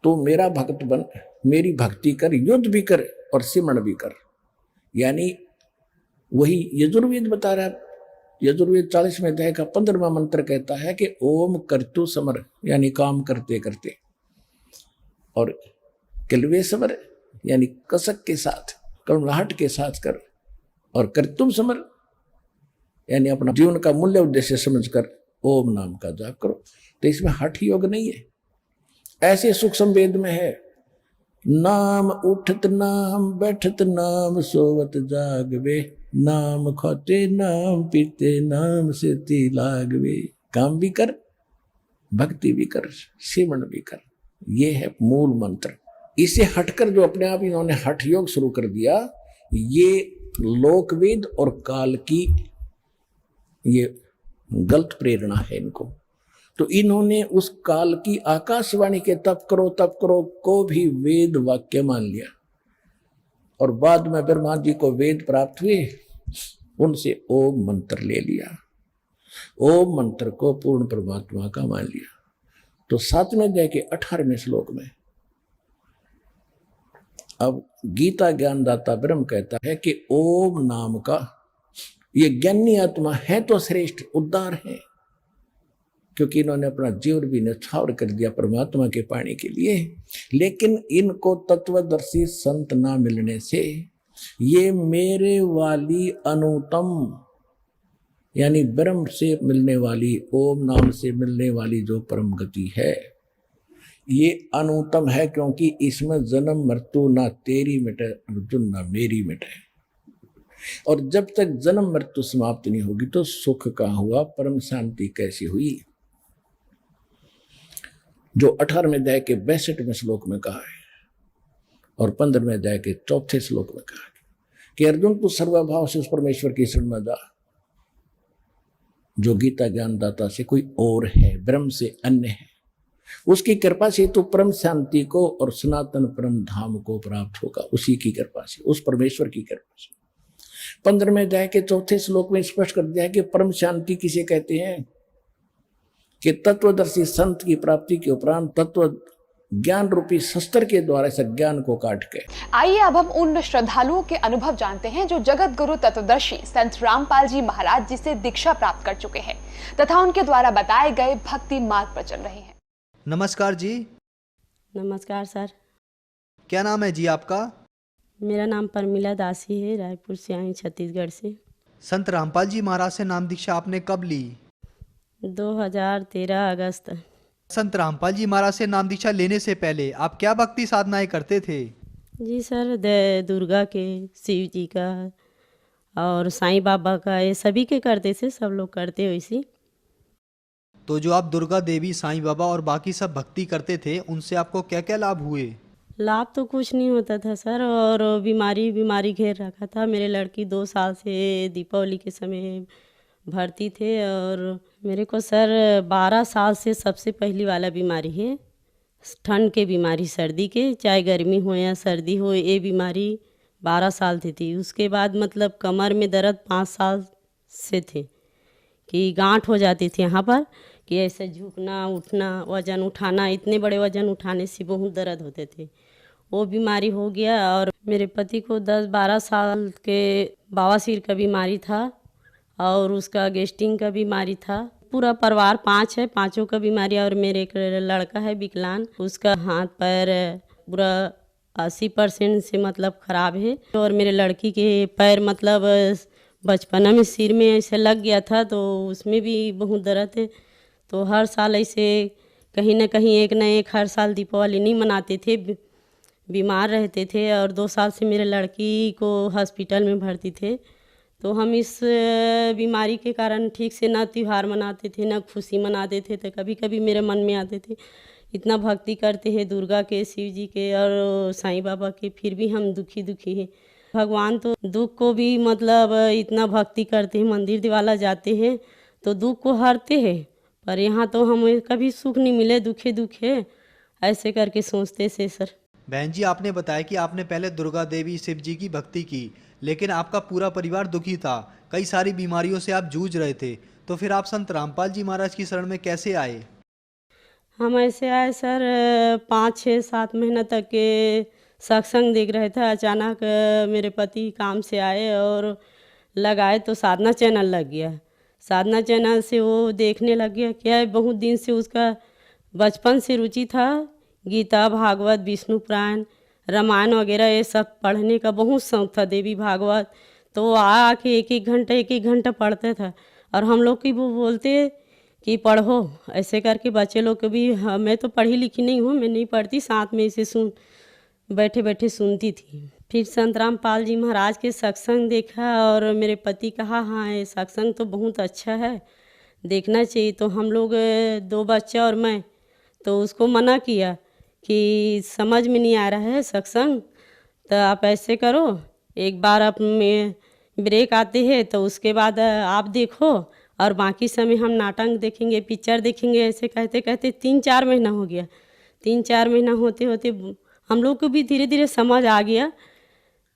तू मेरा भक्त बन, मेरी भक्ति कर, युद्ध भी कर और सिमरण भी कर। यानी वही यजुर्वेद बता रहा है। यजुर्वेद 40वें अध्याय का 15वां मंत्र कहता है कि ओम कर्तु समर, यानी काम करते करते, और किलवे समर यानी कसक के साथ, कड़वाहट के साथ कर, और कर्तुम समर यानी अपना जीवन का मूल्य उद्देश्य समझकर ओम नाम का जाप करो। तो इसमें हठ योग नहीं है, ऐसे सूक्ष्म वेद में है। नाम उठत नाम बैठत नाम सोवत जागवे, नाम खोते नाम पीते नाम से ती लागवे। काम भी कर, भक्ति भी कर, सेवन भी कर, ये है मूल मंत्र। इसे हटकर जो अपने आप इन्होंने हठ योग शुरू कर दिया, ये लोकवेद और काल की ये गलत प्रेरणा है इनको। तो इन्होंने उस काल की आकाशवाणी के तप करो को भी वेद वाक्य मान लिया, और बाद में ब्रह्मा जी को वेद प्राप्त हुए, उनसे ओम मंत्र ले लिया, ओम मंत्र को पूर्ण परमात्मा का मान लिया। तो 7वें अध्याय के 18वें श्लोक में अब गीता ज्ञानदाता ब्रह्म कहता है कि ओम नाम का ये ज्ञानी आत्मा है तो श्रेष्ठ उद्धार है, क्योंकि इन्होंने अपना जीवन भी न्यौछावर कर दिया परमात्मा के पाने के लिए। लेकिन इनको तत्वदर्शी संत ना मिलने से ये मेरे वाली अनुतम यानी ब्रह्म से मिलने वाली, ओम नाम से मिलने वाली जो परम गति है, ये अनुतम है, क्योंकि इसमें जन्म मृत्यु ना तेरी मिटे अर्जुन ना मेरी मिटे। और जब तक जन्म मृत्यु समाप्त नहीं होगी तो सुख कहाँ हुआ, परम शांति कैसी हुई। जो 18वें अध्याय के 62वें श्लोक में कहा है और 15वें अध्याय के 4थे श्लोक में कहा है कि अर्जुन तू सर्वभाव से उस परमेश्वर की शरण में जा जो गीता ज्ञानदाता से कोई और है, ब्रह्म से अन्य है। उसकी कृपा से तू परम शांति को और सनातन परम धाम को प्राप्त होगा, उसी की कृपा से, उस परमेश्वर की कृपा से। 15वें अध्याय के 4थे श्लोक में स्पष्ट कर दिया है कि परम शांति किसे कहते हैं कि तत्वदर्शी संत की प्राप्ति के उपरांत तत्व ज्ञान रूपी शस्त्र के द्वारा इस ज्ञान को काट के।
आइए अब हम उन श्रद्धालुओं के अनुभव जानते हैं जो जगत गुरु तत्वदर्शी संत रामपाल जी महाराज जी से दीक्षा प्राप्त कर चुके हैं तथा उनके द्वारा बताए गए भक्ति मार्ग पर चल रहे हैं।
नमस्कार जी।
नमस्कार सर।
क्या नाम है जी आपका?
मेरा नाम परमिला दासी है, रायपुर से आई छत्तीसगढ़ से।
संत रामपाल जी महाराज से नाम दीक्षा आपने कब ली?
2013 अगस्त।
संत रामपाल जी महाराज से नाम दीक्षा लेने से पहले आप क्या भक्ति साधनाएं करते थे?
जी सर, दुर्गा के, शिव जी का और साईं बाबा का, ये सभी के करते थे, सब लोग करते वैसे।
तो जो आप दुर्गा देवी, साईं बाबा और बाकी सब भक्ति करते थे, उनसे आपको क्या क्या लाभ हुए?
लाभ तो कुछ नहीं होता था सर, और बीमारी घेर रखा था। मेरे लड़की 2 साल से दीपावली के समय भर्ती थे, और मेरे को सर 12 साल से सबसे पहली वाला बीमारी है, ठंड के बीमारी, सर्दी के, चाहे गर्मी हो या सर्दी हो, ये बीमारी 12 साल थी। उसके बाद मतलब कमर में दर्द 5 साल से थे कि गांठ हो जाती थी यहाँ पर, कि ऐसे झुकना उठना, वज़न उठाना, इतने बड़े वज़न उठाने से बहुत दर्द होते थे। वो बीमारी हो गया। और मेरे पति को 10-12 साल के बवासीर का बीमारी था, और उसका गैस्ट्रिक का बीमारी था। पूरा परिवार 5 है, 5 का बीमारी। और मेरे एक लड़का है विकलांग, उसका हाथ पैर पूरा 80% से मतलब ख़राब है। और मेरे लड़की के पैर मतलब बचपना में सिर में ऐसे लग गया था, तो उसमें भी बहुत दर्द है। तो हर साल ऐसे कहीं ना कहीं एक न एक हर साल दीपावली नहीं मनाते थे, बीमार रहते थे। और 2 साल से मेरे लड़की को हॉस्पिटल में भर्ती थे। तो हम इस बीमारी के कारण ठीक से ना त्यौहार मनाते थे, ना खुशी मनाते थे। तो कभी कभी मेरे मन में आते थे, इतना भक्ति करते हैं दुर्गा के, शिव जी के और साईं बाबा के, फिर भी हम दुखी हैं। भगवान तो दुख को भी मतलब इतना भक्ति करते हैं, मंदिर दिवाला जाते हैं तो दुख को हरते हैं, पर यहाँ तो हमें कभी सुख नहीं मिले, दुखे ऐसे करके सोचते से सर।
बहन जी, आपने बताया कि आपने पहले दुर्गा देवी, शिव जी की भक्ति की, लेकिन आपका पूरा परिवार दुखी था, कई सारी बीमारियों से आप जूझ रहे थे, तो फिर आप संत रामपाल जी महाराज की शरण में कैसे आए?
हम ऐसे आए सर 5 6 7 महीना तक के सत्संग देख रहे थे। अचानक मेरे पति काम से आए और लगाए तो साधना चैनल लग गया। साधना चैनल से वो देखने लग गया। क्या है, बहुत दिन से उसका बचपन से रुचि था। गीता भागवत विष्णु पुराण रामायण वगैरह ये सब पढ़ने का बहुत शौक था, देवी भागवत। तो वो आके एक एक घंटा पढ़ता था और हम लोग की वो बोलते कि पढ़ो, ऐसे करके बच्चे लोग को भी। हाँ, मैं तो पढ़ी लिखी नहीं हूँ, मैं नहीं पढ़ती, साथ में इसे बैठे बैठे सुनती थी। फिर संत रामपाल जी महाराज के सत्संग देखा और मेरे पति कहा हाँ ये सत्संग तो बहुत अच्छा है, देखना चाहिए। तो हम लोग 2 बच्चा और मैं, तो उसको मना किया कि समझ में नहीं आ रहा है सत्संग, तो आप ऐसे करो, एक बार आप में ब्रेक आते हैं तो उसके बाद आप देखो और बाकी समय हम नाटक देखेंगे, पिक्चर देखेंगे। ऐसे कहते कहते 3 4 महीना हो गया। 3 4 महीना होते होते हम लोग को भी धीरे धीरे समझ आ गया।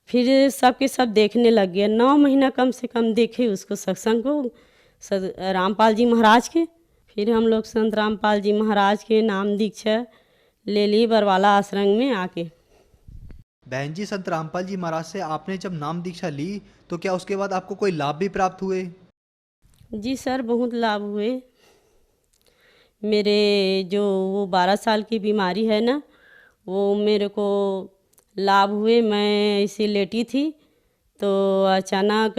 फिर सब के सब देखने लग गया। 9 महीना कम से कम देखे उसको सत्संग को रामपाल जी महाराज के। फिर हम लोग संत रामपाल जी महाराज के नाम दीक्षा ले ली बरवाला आश्रम में आके।
बहन जी, संत रामपाल जी महाराज से आपने जब नाम दीक्षा ली तो क्या उसके बाद आपको कोई लाभ भी प्राप्त हुए?
जी सर, बहुत लाभ हुए। मेरे जो वो 12 साल की बीमारी है ना, वो मेरे को लाभ हुए। मैं इसी लेटी थी तो अचानक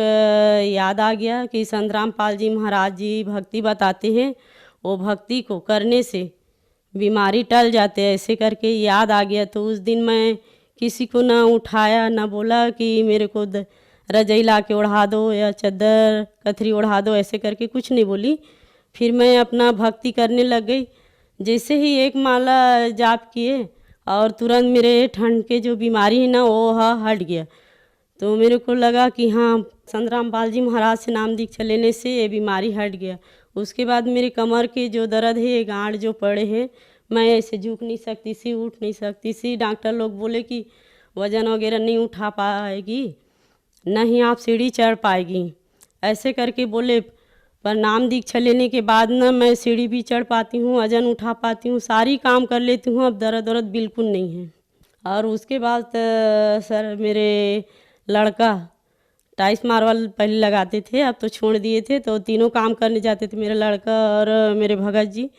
याद आ गया कि संत रामपाल जी महाराज जी भक्ति बताते हैं, वो भक्ति को करने से बीमारी टल जाते हैं। ऐसे करके याद आ गया। तो उस दिन मैं किसी को ना उठाया, ना बोला कि मेरे को रजाई ला के ओढ़ा दो या चादर कथरी ओढ़ा दो, ऐसे करके कुछ नहीं बोली। फिर मैं अपना भक्ति करने लग गई। जैसे ही एक माला जाप किए और तुरंत मेरे ठंड के जो बीमारी है ना वो हट गया। तो मेरे को लगा कि हाँ, संत रामपाल जी महाराज से नाम दीक्षा लेने से ये बीमारी हट गया। उसके बाद मेरे कमर के जो दर्द है, गांठ जो पड़े हैं, मैं ऐसे झुक नहीं सकती सी, उठ नहीं सकती सी। डॉक्टर लोग बोले कि वज़न वगैरह नहीं उठा पाएगी, नहीं आप सीढ़ी चढ़ पाएगी, ऐसे करके बोले। पर नाम दीक्षा लेने के बाद ना मैं सीढ़ी भी चढ़ पाती हूँ, वज़न उठा पाती हूँ, सारी काम कर लेती हूँ। अब दर्द वर्द बिल्कुल नहीं है। और उसके बाद सर मेरे लड़का टाइल्स मार्बल पहले लगाते थे, अब तो छोड़ दिए थे। तो तीनों काम करने जाते थे, मेरा लड़का और मेरे भगत जी।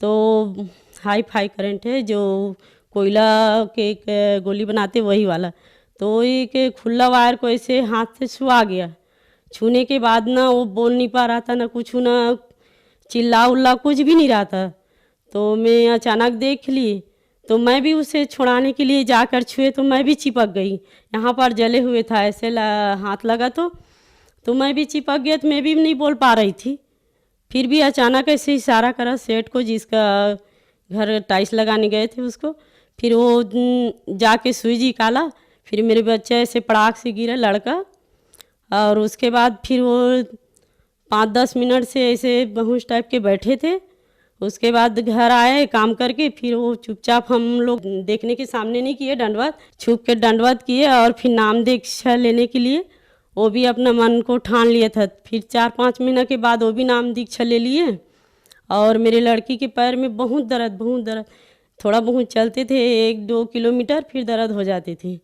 तो हाई फाई करंट है, जो कोयला के एक गोली बनाते वही वाला। तो एक खुला वायर को ऐसे हाथ से छुआ गया। छूने के बाद ना वो बोल नहीं पा रहा था, ना कुछ, ना चिल्ला उल्ला कुछ भी नहीं रहा था। तो मैं अचानक देख ली, तो मैं भी उसे छुड़ाने के लिए जाकर छुए तो मैं भी चिपक गई। यहाँ पर जले हुए था, ऐसे हाथ लगा तो मैं भी चिपक गया। तो मैं भी नहीं बोल पा रही थी। फिर भी अचानक ऐसे इशारा करा सेठ को, जिसका घर टाइल्स लगाने गए थे उसको। फिर वो जाके सुई जी निकाला। फिर मेरे बच्चे ऐसे पड़ाक से गिरा लड़का। और उसके बाद फिर वो 5 10 मिनट से ऐसे बेहोश टाइप के बैठे थे। उसके बाद घर आए काम करके। फिर वो चुपचाप, हम लोग देखने के सामने नहीं किए, दंडवत छुप के दंडवत किए। और फिर नाम दीक्षा लेने के लिए वो भी अपना मन को ठान लिया था। फिर 4 5 महीना के बाद वो भी नाम दीक्षा ले लिए। और मेरे लड़की के पैर में बहुत दर्द, थोड़ा बहुत चलते थे 1 2 किलोमीटर, फिर दर्द हो जाते थे।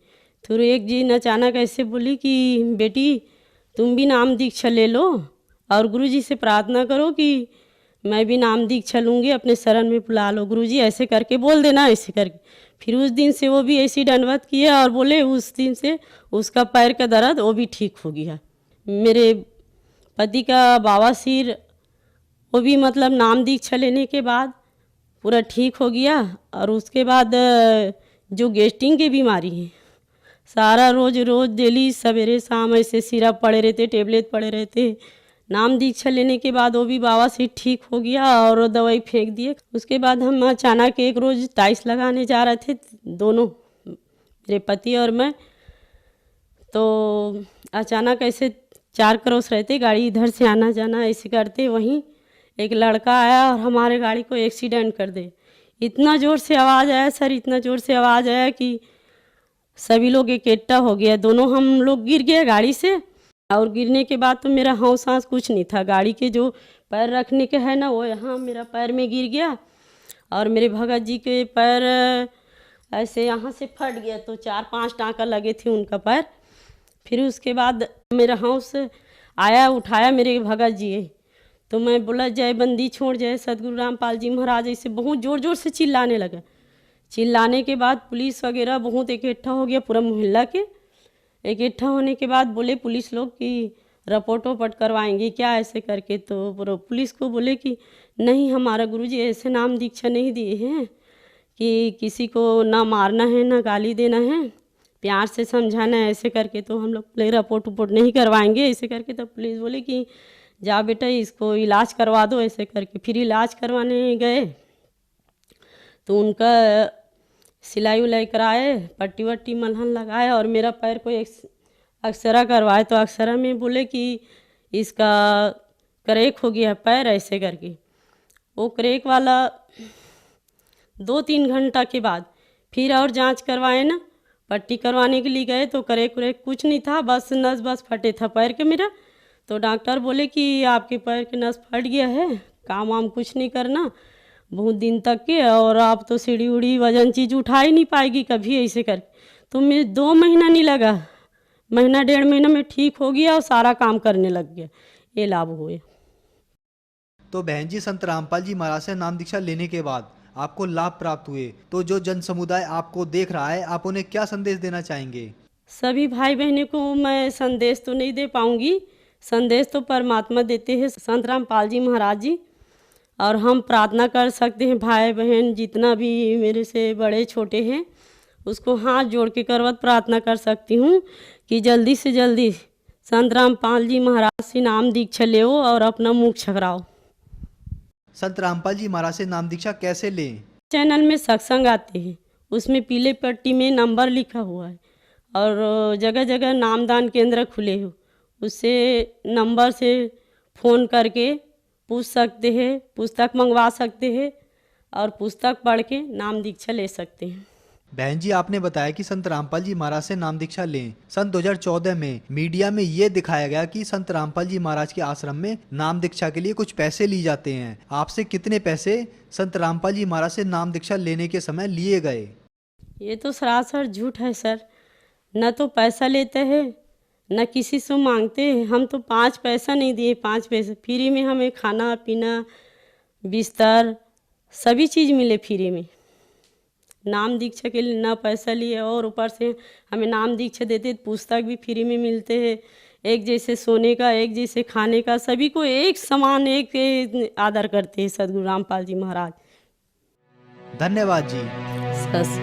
फिर एक दिन अचानक ऐसे बोली कि बेटी तुम भी नाम दीक्षा ले लो और गुरुजी से प्रार्थना करो कि मैं भी नाम दीक्षा लूँगी, अपने शरण में बुला लो गुरुजी, ऐसे करके बोल देना, ऐसे करके। फिर उस दिन से वो भी ऐसी दंडवत किया और बोले उस दिन से उसका पैर का दर्द वो भी ठीक हो गया। मेरे पति का बवासीर वो भी मतलब नाम दीक्षा लेने के बाद पूरा ठीक हो गया। और उसके बाद जो गैस्ट्रिक की बीमारी है, सारा रोज डेली सवेरे शाम ऐसे सिरप पड़े रहते, टेबलेट पड़े रहते। नाम दीक्षा लेने के बाद वो भी बवासीर ठीक हो गया और दवाई फेंक दिए। उसके बाद हम अचानक एक रोज़ टाइल्स लगाने जा रहे थे, दोनों, मेरे पति और मैं। तो अचानक ऐसे 4 क्रॉस रहते, गाड़ी इधर से आना जाना ऐसे करते, वहीं एक लड़का आया और हमारे गाड़ी को एक्सीडेंट कर दे। इतना ज़ोर से आवाज़ आया सर, इतना ज़ोर से आवाज़ आया कि सभी लोग इकट्ठा हो गया, दोनों हम लोग गिर गए गाड़ी से। और गिरने के बाद तो मेरा होश सांस कुछ नहीं था, गाड़ी के जो पैर रखने के है ना वो यहाँ मेरा पैर में गिर गया और मेरे भगत जी के पैर ऐसे यहाँ से फट गया, तो 4-5 टाँका लगे थे उनका पैर। फिर उसके बाद मेरा होश आया, उठाया मेरे भगत जी, तो मैं बोला जय बंदी छोड़ जय सदगुरु रामपाल जी महाराज, ऐसे बहुत ज़ोर ज़ोर से चिल्लाने लगा। चिल्लाने के बाद पुलिस वगैरह बहुत इकट्ठा हो गया, पूरा मोहल्ला के इकट्ठा होने के बाद बोले पुलिस लोग कि रिपोर्ट वोपोर्ट करवाएंगे क्या ऐसे करके। तो पुलिस को बोले कि नहीं, हमारा गुरुजी ऐसे नाम दीक्षा नहीं दिए हैं कि किसी को ना मारना है ना गाली देना है, प्यार से समझाना है ऐसे करके, तो हम लोग रिपोर्ट वोपोर्ट नहीं करवाएंगे ऐसे करके। तो पुलिस बोले कि जा बेटा इसको इलाज करवा दो ऐसे करके। फिर इलाज करवाने गए तो उनका सिलाई उलाई कराए, पट्टी वट्टी मलहम लगाए और मेरा पैर को एक अक्सरा करवाए। तो अक्सरा में बोले कि इसका क्रैक हो गया पैर ऐसे करके। वो क्रैक वाला 2-3 घंटा के बाद फिर और जांच करवाए ना, पट्टी करवाने के लिए गए तो क्रैक व्रैक कुछ नहीं था, बस नस बस फटे था पैर के मेरा। तो डॉक्टर बोले कि आपके पैर के नस फट गया है, काम वाम कुछ नहीं करना बहुत दिन तक के, और आप तो सीढ़ी उड़ी वजन चीज़ उठा ही नहीं पाएगी कभी ऐसे करके। तो मेरे 2 महीना नहीं लगा, महीना 1.5 महीना में ठीक हो गया और सारा काम करने लग गया, ये लाभ हुए।
तो बहन जी, संत रामपाल जी महाराज से नाम दीक्षा लेने के बाद आपको लाभ प्राप्त हुए, तो जो जन समुदाय आपको देख रहा है आप उन्हें क्या संदेश देना चाहेंगे?
सभी भाई बहनों को मैं संदेश तो नहीं दे पाऊंगी, संदेश तो परमात्मा देते हैं संत रामपाल जी महाराज जी। और हम प्रार्थना कर सकते हैं भाई बहन जितना भी मेरे से बड़े छोटे हैं उसको हाथ जोड़ के करवत प्रार्थना कर सकती हूँ कि जल्दी से जल्दी संत रामपाल जी महाराज से नाम दीक्षा ले और अपना मुख छकराओ।
संत रामपाल जी महाराज से नाम दीक्षा कैसे लें?
चैनल में सत्संग आते हैं, उसमें पीले पट्टी में नंबर लिखा हुआ है और जगह जगह नामदान केंद्र खुले हो, उससे नंबर से फ़ोन करके पूछ सकते हैं, पुस्तक मंगवा सकते हैं और पुस्तक पढ़ के नाम दीक्षा ले सकते हैं।
बहन जी, आपने बताया कि संत रामपाल जी महाराज से नाम दीक्षा लें। सन 2014 में मीडिया में ये दिखाया गया कि संत रामपाल जी महाराज के आश्रम में नाम दीक्षा के लिए कुछ पैसे लिए जाते हैं। आपसे कितने पैसे संत रामपाल जी महाराज से नाम दीक्षा लेने के समय लिए गए?
ये तो सरासर झूठ है सर, न तो पैसा लेते हैं न किसी से मांगते हैं। हम तो 5 पैसा नहीं दिए, 5 पैसे फ्री में हमें खाना पीना बिस्तर सभी चीज़ मिले फ्री में। नाम दीक्षा के लिए ना पैसा लिए और ऊपर से हमें नाम दीक्षा देते, पुस्तक भी फ्री में मिलते हैं, एक जैसे सोने का एक जैसे खाने का, सभी को एक समान एक आदर करते हैं सदगुरु रामपाल जी महाराज।
धन्यवाद जी।
सस